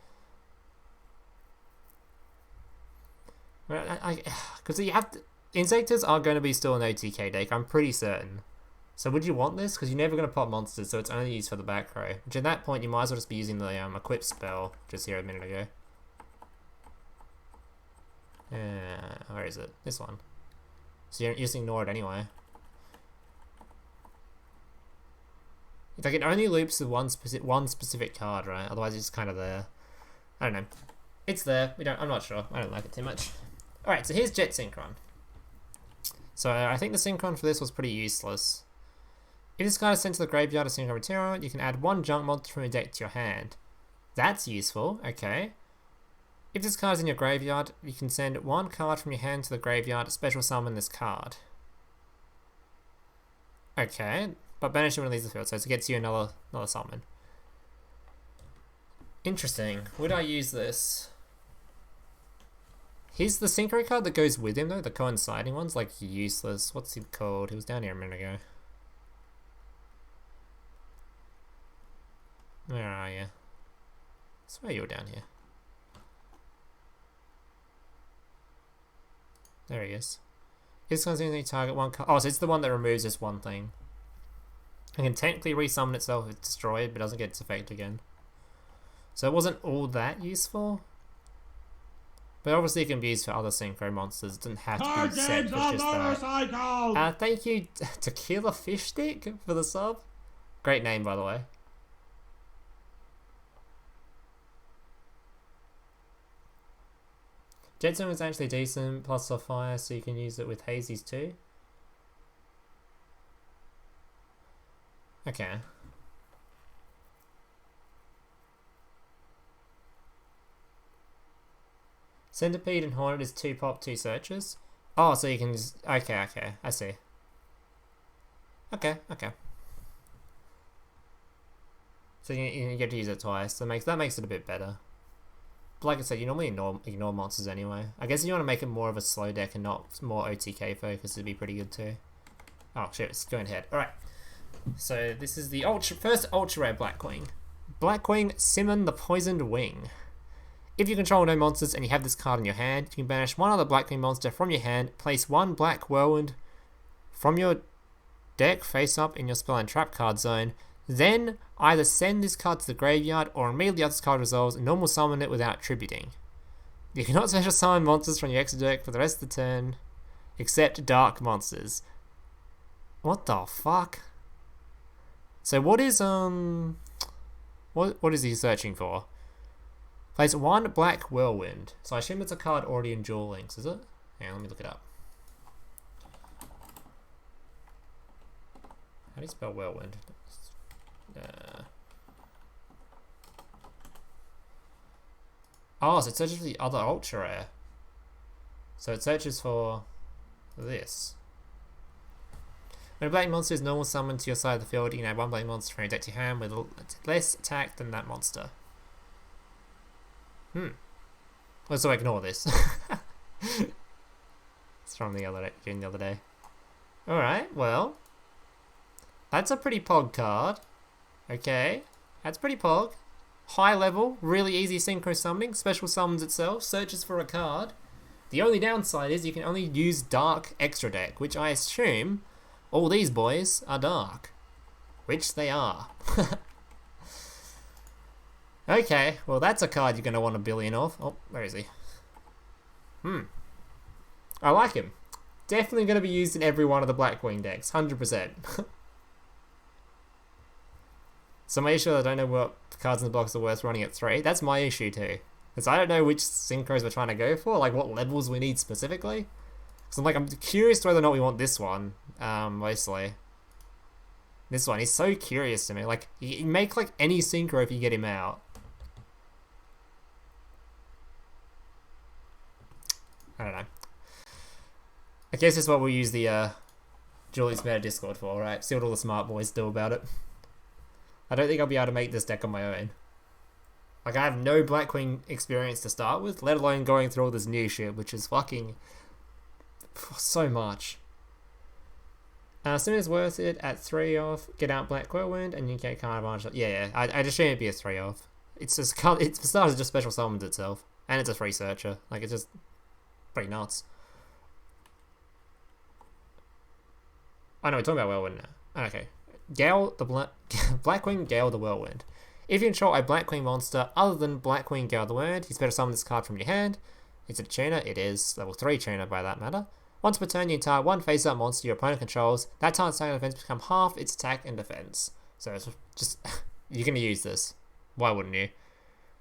Because you have to, Insectors are going to be still an OTK deck, I'm pretty certain. So would you want this? Because you're never going to pop monsters, so it's only used for the back row. Which at that point, you might as well just be using the equip spell, just here a minute ago. Where is it? This one. So you just ignore it anyway. Like it only loops with one specific card, right? Otherwise it's kind of there. I don't know. It's there. I'm not sure. I don't like it too much. Alright, so here's Jet Synchron. So I think the Synchron for this was pretty useless. If this card is sent to the graveyard as Synchron material, you can add one junk monster from your deck to your hand. That's useful, okay. If this card is in your graveyard, you can send one card from your hand to the graveyard to special summon this card. Okay, but banish it when it leaves the field, so it gets you another summon. Interesting. Would I use this? Here's the Synchro card that goes with him though, the coinciding one's like useless. What's he called? He was down here a minute ago. Where are you? I swear you were down here. There he is. This one's only target one card. Oh, so it's the one that removes this one thing. It can technically resummon itself if it's destroyed, but doesn't get its effect again. So it wasn't all that useful. But obviously it can be used for other Synchro monsters. It doesn't have to be set for just that. Thank you, Tequila Fish Stick, for the sub. Great name, by the way. Jetson is actually decent, plus a fire, so you can use it with Hazies too. Okay. Centipede and Hornet is 2 pop, 2 searches. Oh, so you can just... Okay, I see. Okay. So you get to use it twice. That makes it a bit better. But like I said, you normally ignore monsters anyway. I guess if you want to make it more of a slow deck and not more OTK focus, it'd be pretty good too. Oh shit, it's going ahead. Alright. So this is the first ultra rare Blackwing. Blackwing, Simon the Poisoned Wing. If you control no monsters and you have this card in your hand, you can banish one other Blackwing monster from your hand, place one Black Whirlwind from your deck face up in your spell and trap card zone, then either send this card to the graveyard or immediately after this card resolves, normal summon it without tributing. You cannot special summon monsters from your extra deck for the rest of the turn, except dark monsters. What the fuck? So what is what is he searching for? Place one Black Whirlwind. So I assume it's a card already in Duel Links, is it? Hang on, let me look it up. How do you spell Whirlwind? Oh, so it searches for the other ultra rare. So it searches for this. When a black monster is normal summoned to your side of the field, you can add one black monster from your deck to your hand with less attack than that monster. Let's so ignore this. It's from the other day. Alright, well. That's a pretty pog card. Okay. That's pretty pog. High level, really easy synchro summoning, special summons itself, searches for a card. The only downside is you can only use dark extra deck, which I assume all these boys are dark. Which they are. Okay, well that's a card you're going to want a billion of. Oh, where is he? I like him. Definitely going to be used in every one of the Blackwing decks, 100%. So my issue is I don't know what cards in the box are worth running at 3. That's my issue too. Because I don't know which synchros we're trying to go for, like what levels we need specifically. So I'm curious whether or not we want this one, mostly. This one, he's so curious to me. Like, you can make like any synchro if you get him out. I don't know. I guess that's what we'll use the Julie's Meta Discord for, right? See what all the smart boys do about it. I don't think I'll be able to make this deck on my own. Like, I have no Blackwing experience to start with, let alone going through all this new shit, which is fucking so much. Assuming it's worth it at 3 off, get out Black Whirlwind, and you get card advantage. Yeah, I'd assume it'd be a 3 off. It's just, it's for starters, just special summons itself, and it's a free searcher. Like, it's just pretty nuts. Oh no, we're talking about Whirlwind now. Okay. Gale the Blackwing, Gale the Whirlwind. If you control a Blackwing monster other than Blackwing, Gale the Whirlwind, you special summon this card from your hand. It's a tuner. It is level 3 tuner by that matter. Once per turn, you entire one face-up monster your opponent controls. That time's attack and defense become half its attack and defense. So it's just you're gonna use this. Why wouldn't you?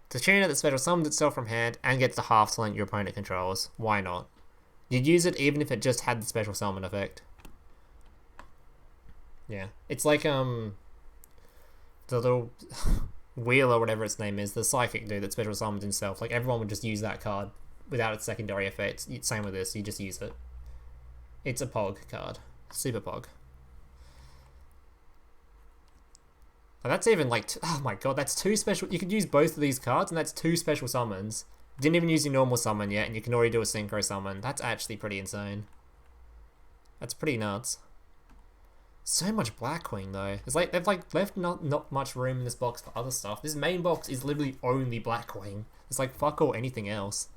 It's a tuner that special summons itself from hand and gets the half talent your opponent controls. Why not? You'd use it even if it just had the special summon effect. Yeah, it's like the little wheel or whatever its name is, the psychic dude that special summons himself. Like everyone would just use that card without its secondary effects. Same with this, you just use it. It's a Pog card, super Pog. And that's even like, oh my god, that's 2 special. You could use both of these cards, and that's 2 special summons. Didn't even use your normal summon yet, and you can already do a synchro summon. That's actually pretty insane. That's pretty nuts. So much Blackwing though. It's like they've like left not much room in this box for other stuff. This main box is literally only Blackwing. It's like fuck all anything else.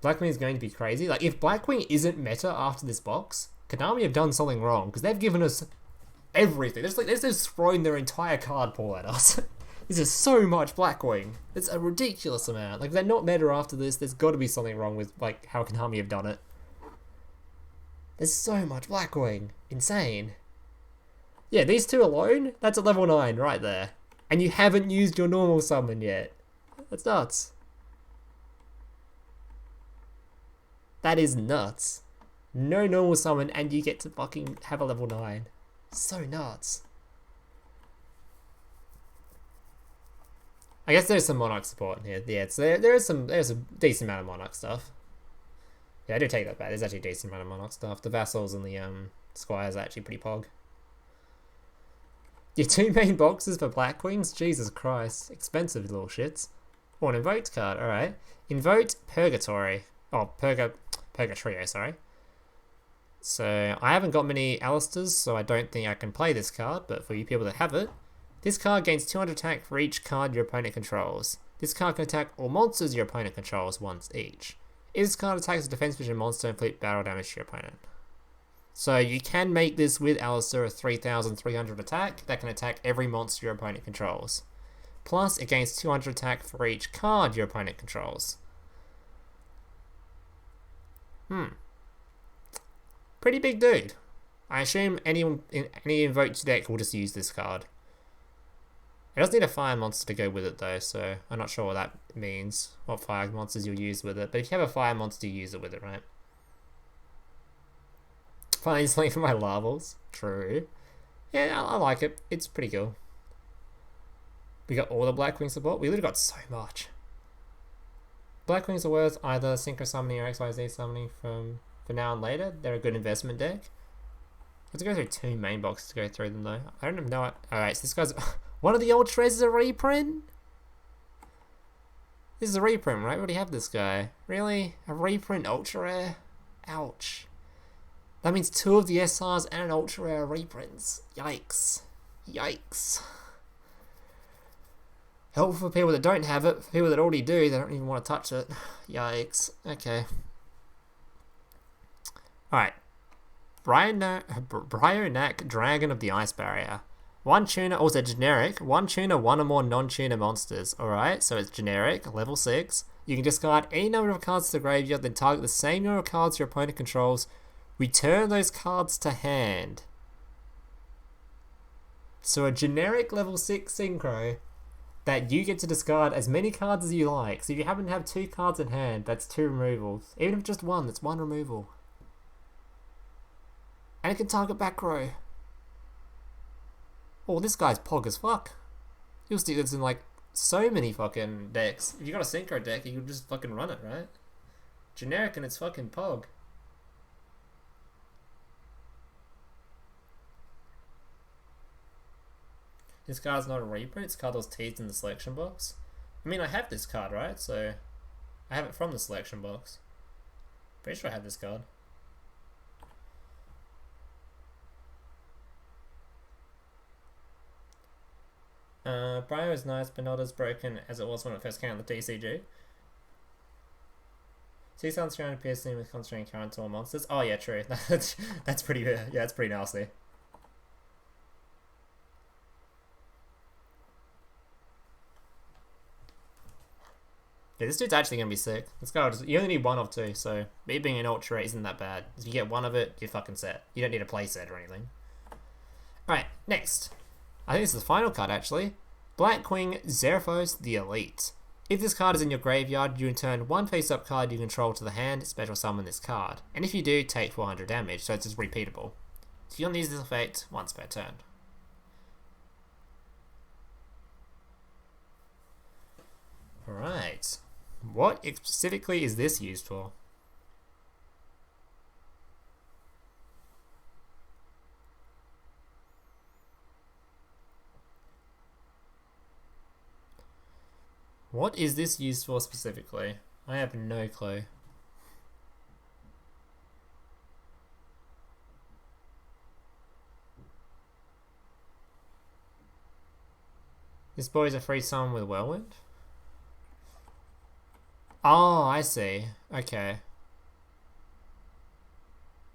Blackwing is going to be crazy. Like if Blackwing isn't meta after this box, Konami have done something wrong because they've given us everything. They're just throwing their entire card pool at us. This is so much Blackwing. It's a ridiculous amount. Like if they're not meta after this, there's got to be something wrong with like how Konami have done it. There's so much Blackwing. Insane. Yeah, these two alone, that's a level 9 right there. And you haven't used your normal summon yet. That's nuts. That is nuts. No normal summon and you get to fucking have a level 9. So nuts. I guess there's some Monarch support in here. Yeah, so there's a decent amount of Monarch stuff. Yeah, I do take that back. There's actually a decent amount of Monarch stuff. The Vassals and the Squires are actually pretty pog. Your 2 main boxes for Blackwings? Jesus Christ. Expensive little shits. Oh, an Invoked card. Alright. Invoked Purgatory. Oh, Purgatrio, sorry. So, I haven't got many Alistairs, so I don't think I can play this card, but for you people that have it, this card gains 200 attack for each card your opponent controls. This card can attack all monsters your opponent controls once each. If this card attacks a defense vision monster, inflict battle damage to your opponent. So you can make this with Alistair a 3,300 attack that can attack every monster your opponent controls. Plus, it gains 200 attack for each card your opponent controls. Pretty big dude. I assume anyone in any invoked deck will just use this card. It does need a fire monster to go with it though, so I'm not sure what that means, what fire monsters you'll use with it. But if you have a fire monster, you use it with it, right? Finding something for my Larvals. True. Yeah, I like it. It's pretty cool. We got all the Blackwing support. We literally got so much. Blackwings are worth either Synchro summoning or XYZ summoning for now and later. They're a good investment deck. I have to go through 2 main boxes to go through them though. I don't even know it. Alright, so this guy's... One of the Ultras is a reprint? This is a reprint, right? We already have this guy. Really? A reprint Ultra Rare? Ouch. That means 2 of the SRs and an Ultra Rare reprints. Yikes. Yikes. Helpful for people that don't have it. For people that already do, they don't even want to touch it. Yikes. Okay. Alright. Bryonac, Dragon of the Ice Barrier. 1 tuner, also generic. 1 tuner, 1 or more non-tuner monsters. Alright, so it's generic, level 6. You can discard any number of cards to the graveyard, then target the same number of cards your opponent controls. Return those cards to hand. So a generic level 6 synchro that you get to discard as many cards as you like. So if you happen to have 2 cards in hand, that's 2 removals. Even if just 1, that's 1 removal. And it can target back row. Oh, this guy's pog as fuck. You'll see this in like so many fucking decks. If you got a synchro deck, you can just fucking run it, right? Generic and it's fucking pog. This card's not a reprint, this card was teased in the selection box. I mean, I have this card, right? So, I have it from the selection box. Pretty sure I have this card. Bryo is nice, but not as broken as it was when it first came out in the TCG. 2 sounds surrounding piercing with concentrating current to all monsters. Oh yeah, true. That's pretty. Yeah, that's pretty nasty. Yeah, this dude's actually gonna be sick. Let's go. You only need 1 of 2, so me being an ultra isn't that bad. If you get 1 of it, you're fucking set. You don't need a play set or anything. Alright, next. I think this is the final card actually. Blackwing Zerphos the Elite. If this card is in your graveyard, you return 1 face-up card you control to the hand, special summon this card. And if you do, take 400 damage, so it's just repeatable. So you only use this effect once per turn. Alright. What specifically is this used for? What is this used for specifically? I have no clue. This boy's a free summon with Whirlwind? Oh, I see. Okay.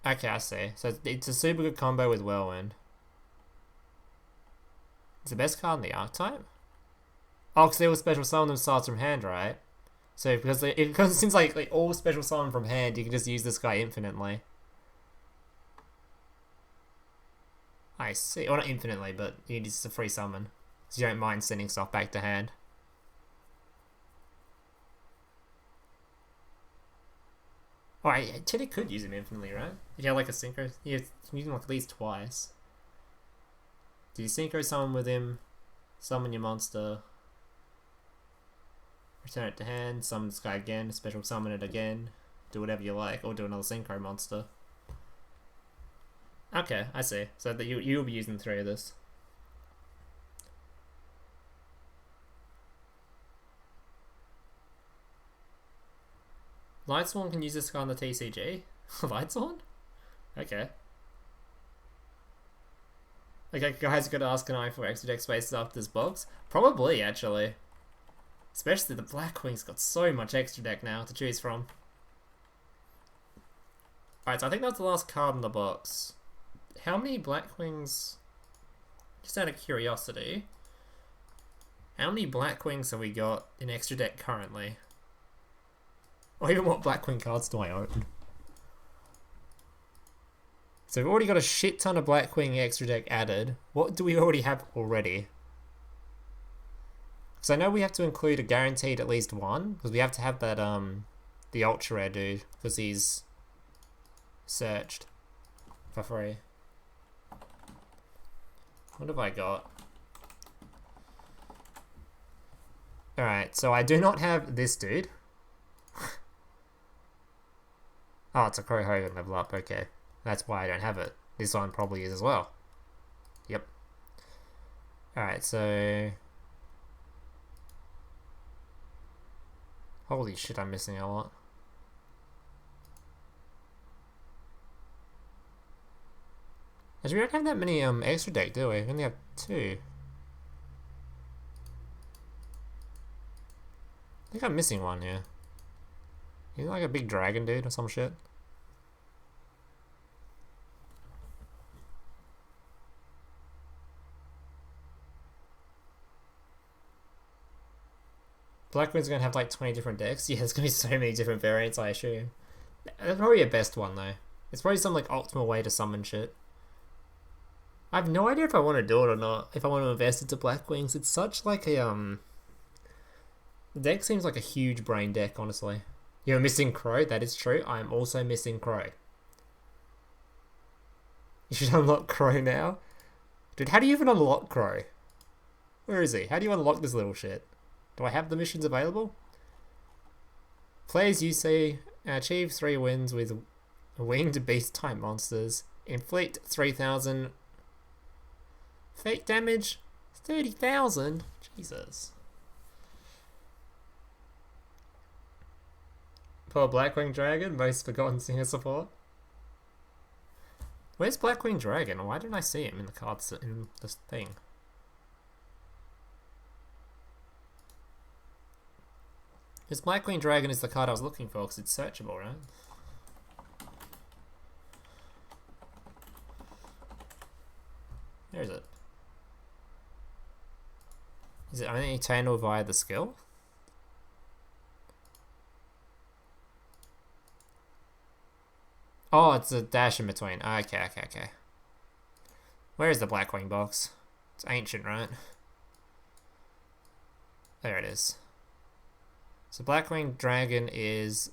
Okay, I see. So it's a super good combo with Whirlwind. It's the best card in the archetype? Oh, because they all special summon themselves from hand, right? So because since like all special summon from hand, you can just use this guy infinitely. I see. Well, not infinitely, but you just a free summon. So you don't mind sending stuff back to hand. Oh, I technically could use him infinitely, right? If you have like a synchro, you use him like at least twice. Do you synchro summon with him, summon your monster, return it to hand, summon this guy again, special summon it again, do whatever you like, or do another synchro monster. Okay, I see. So that you'll be using 3 of this. Lightsworn can use this guy on the TCG? Lightsworn? Okay. Okay, guys, gotta ask, can I for extra deck spaces after this box? Probably, actually. Especially the Blackwing's got so much extra deck now to choose from. Alright, so I think that's the last card in the box. How many Blackwings... Just out of curiosity, how many Blackwings have we got in extra deck currently? Or even what Blackwing cards do I own? So we've already got a shit ton of Blackwing extra deck added. What do we already have already? So I know we have to include a guaranteed at least 1, because we have to have that the ultra rare dude, because he's searched for free. What have I got? Alright, so I do not have this dude. Oh, it's a Crow Hogan level up, okay. That's why I don't have it. This one probably is as well. Yep. Alright, so... Holy shit, I'm missing a lot. Actually, we don't have that many extra deck, do we? We only have 2. I think I'm missing one here. He's like a big dragon dude or some shit. Blackwing's gonna have like 20 different decks. Yeah, there's gonna be so many different variants, I assume. That's probably a best one though. It's probably some like optimal way to summon shit. I have no idea if I want to do it or not. If I want to invest into Blackwings, it's such like a The deck seems like a huge brain deck, honestly. You're missing Crow, that is true. I am also missing Crow. You should unlock Crow now. Dude, how do you even unlock Crow? Where is he? How do you unlock this little shit? Do I have the missions available? Players you see achieve 3 wins with winged beast type monsters. Inflict 3,000 fake damage. 30,000? Jesus. Poor Blackwing Dragon, most forgotten singer support. Where's Blackwing Dragon? Why didn't I see him in the cards in this thing? This Blackwing Dragon is the card I was looking for because it's searchable, right? Where is it? Is it only attainable via the skill? Oh, it's a dash in between. Okay. Where is the Blackwing box? It's ancient, right? There it is. So Blackwing Dragon is...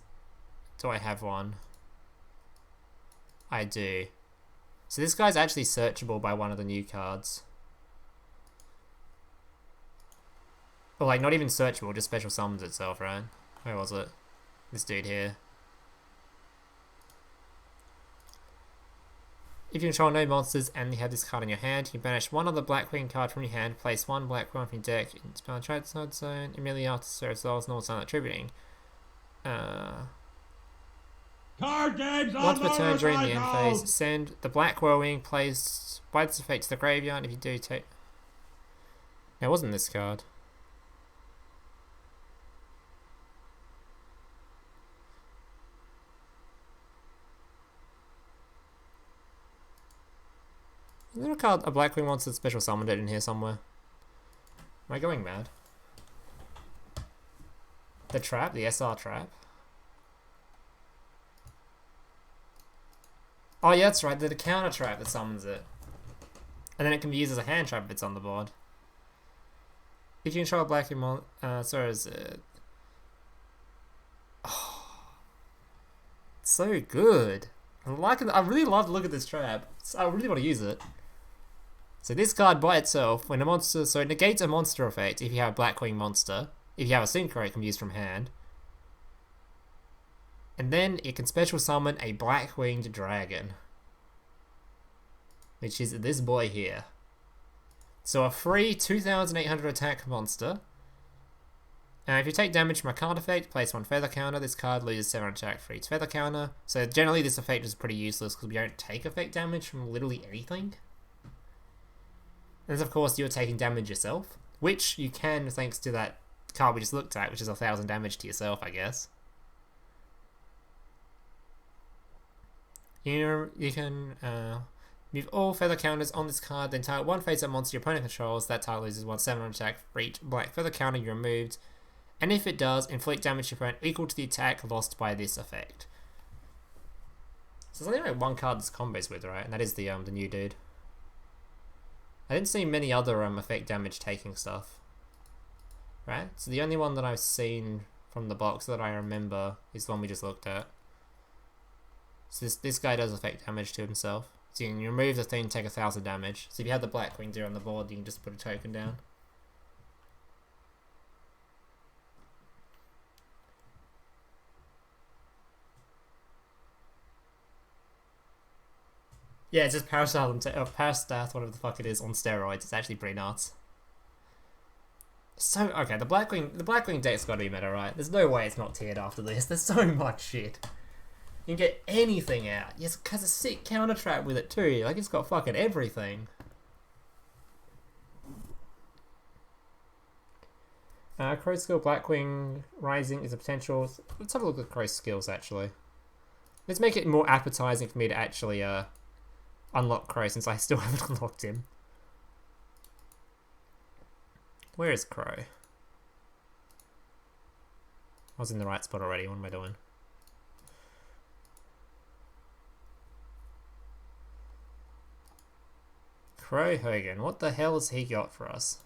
Do I have one? I do. So this guy's actually searchable by one of the new cards. Or like, not even searchable, just special summons itself, right? Where was it? This dude here. If you control no monsters and you have this card in your hand, you banish one other Blackwing card from your hand, place one Blackwing from your deck in spell trade side zone, immediately after Sarah's Souls, normal silent attributing. Card games on Once per turn during the end motorcycle! phase, send the Black Whirlwing placed by this effect to the graveyard. If you do take... Now, it wasn't this card. Is there a card, a Blackwing monster special summoned it in here somewhere? Am I going mad? The trap, the SR trap. Oh yeah, that's right, the counter trap that summons it. And then it can be used as a hand trap if it's on the board. If you control a Blackwing sorry, is it... Oh, it's so good. I really love to look at this trap. I really want to use it. So this card by itself, when a monster, so it negates a monster effect if you have a Blackwing monster. If you have a synchro, it can be used from hand. And then it can special summon a Blackwinged Dragon. Which is this boy here. So a free 2,800 attack monster. And if you take damage from a card effect, place one feather counter, this card loses 7 attack for each feather counter. So generally this effect is pretty useless because we don't take effect damage from literally anything. And of course you're taking damage yourself, which you can thanks to that card we just looked at, which is 1,000 damage to yourself, I guess. You can move all feather counters on this card, then target one face-up monster your opponent controls. That target loses 1/7 attack for each black feather counter you removed. And if it does, inflict damage to your opponent equal to the attack lost by this effect. So there's only like one card this combos with, right? And that is the new dude. I didn't see many other effect damage taking stuff. Right? So the only one that I've seen from the box that I remember is the one we just looked at. So this guy does effect damage to himself. So you can remove the thing, take 1,000 damage. So if you have the Blackwing deer on the board, you can just put a token down. Yeah, it's just Parastath, whatever the fuck it is, on steroids. It's actually pretty nuts. So, okay, the Blackwing deck's gotta be meta, right? There's no way it's not tiered after this. There's so much shit. You can get anything out. Yes, it has a sick counter trap with it too. Like, it's got fucking everything. Crow skill Blackwing Rising is a potential... Let's have a look at Crow's skills, actually. Let's make it more appetizing for me to actually, unlock Crow, since I still haven't unlocked him. Where is Crow? I was in the right spot already. What am I doing? Crow Hogan. What the hell has he got for us?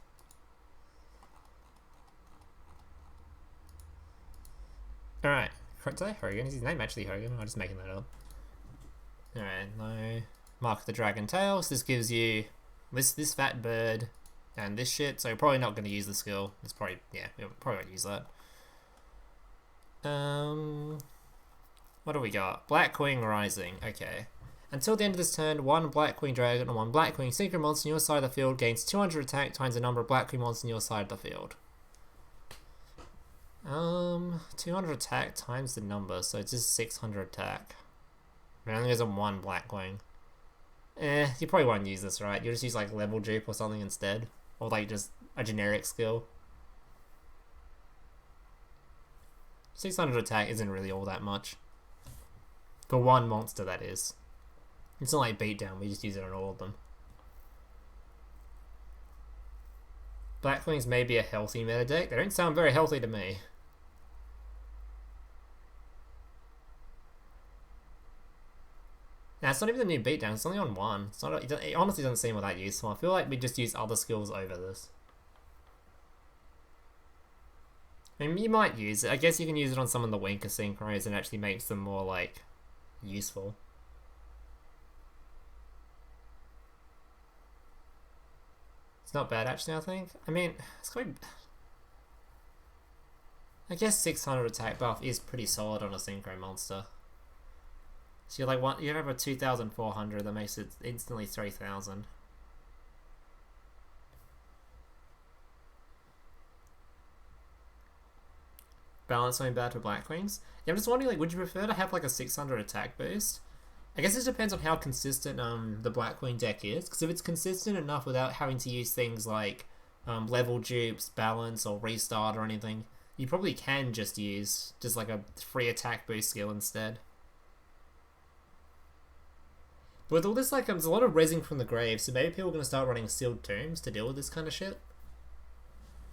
Alright. Did I Hogan? Is his name actually Hogan? I'm just making that up. Alright, no. Mark the Dragon Tail. So this gives you this fat bird and this shit. So we're probably not going to use the skill. It's probably, yeah, we probably won't use that. What do we got? Blackwing Rising. Okay. Until the end of this turn, one Blackwing Dragon and one Blackwing Synchro monster on your side of the field gains 200 attack times the number of Blackwing monsters on your side of the field. 200 attack times the number, so it's just 600 attack. It only goes on one Blackwing. You probably won't use this, right? You'll just use like level dupe or something instead. Or like just a generic skill. 600 attack isn't really all that much. For one monster, that is. It's not like beatdown, we just use it on all of them. Blackwings may be a healthy meta deck. They don't sound very healthy to me. Now, it's not even the new beatdown, it's only on 1. It's not, it honestly doesn't seem all that useful. I feel like we just use other skills over this. I mean, you might use it. I guess you can use it on some of the weaker synchros and actually makes them more, like, useful. It's not bad, actually, I think. I mean, it's quite... I guess 600 attack buff is pretty solid on a synchro monster. So you're like, you have a 2,400 that makes it instantly 3,000. Balance only bad for Blackwings. Yeah, I'm just wondering, like, would you prefer to have like a 600 attack boost? I guess it depends on how consistent the Blackwing deck is. Because if it's consistent enough without having to use things like level dupes, balance, or restart or anything, you probably can just use like a free attack boost skill instead. But with all this, like, there's a lot of rezzing from the grave, so maybe people are going to start running sealed tombs to deal with this kind of shit.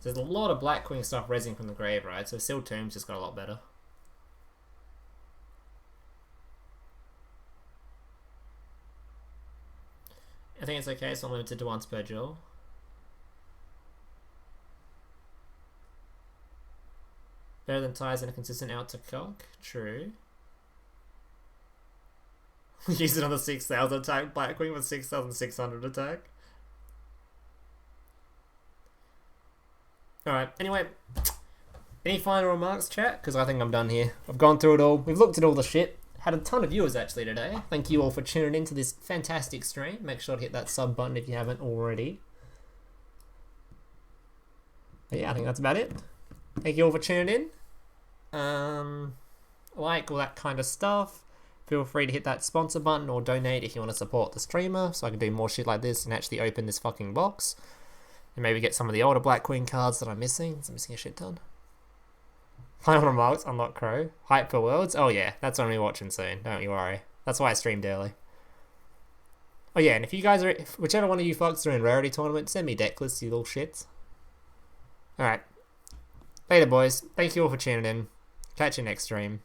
So there's a lot of Blackwing stuff rezzing from the grave, right? So sealed tombs just got a lot better. I think it's okay, it's not limited to once per duel. Better than ties and a consistent out to cock. True. Use it on the 6,000 attack Blackwing with 6,600 attack. Alright, anyway. Any final remarks, chat? Because I think I'm done here. I've gone through it all. We've looked at all the shit. Had a ton of viewers actually today. Thank you all for tuning into this fantastic stream. Make sure to hit that sub button if you haven't already. But yeah, I think that's about it. Thank you all for tuning in. Like all that kind of stuff. Feel free to hit that sponsor button or donate if you want to support the streamer so I can do more shit like this and actually open this fucking box. And maybe get some of the older Blackwing cards that I'm missing. I'm missing a shit ton. Final remarks, Unlock Crow. Hype for Worlds. Oh yeah, that's only watching soon. Don't you worry. That's why I streamed early. Oh yeah, and if you guys are... whichever one of you fucks are in Rarity Tournament, send me deck lists, you little shits. Alright. Later, boys. Thank you all for tuning in. Catch you next stream.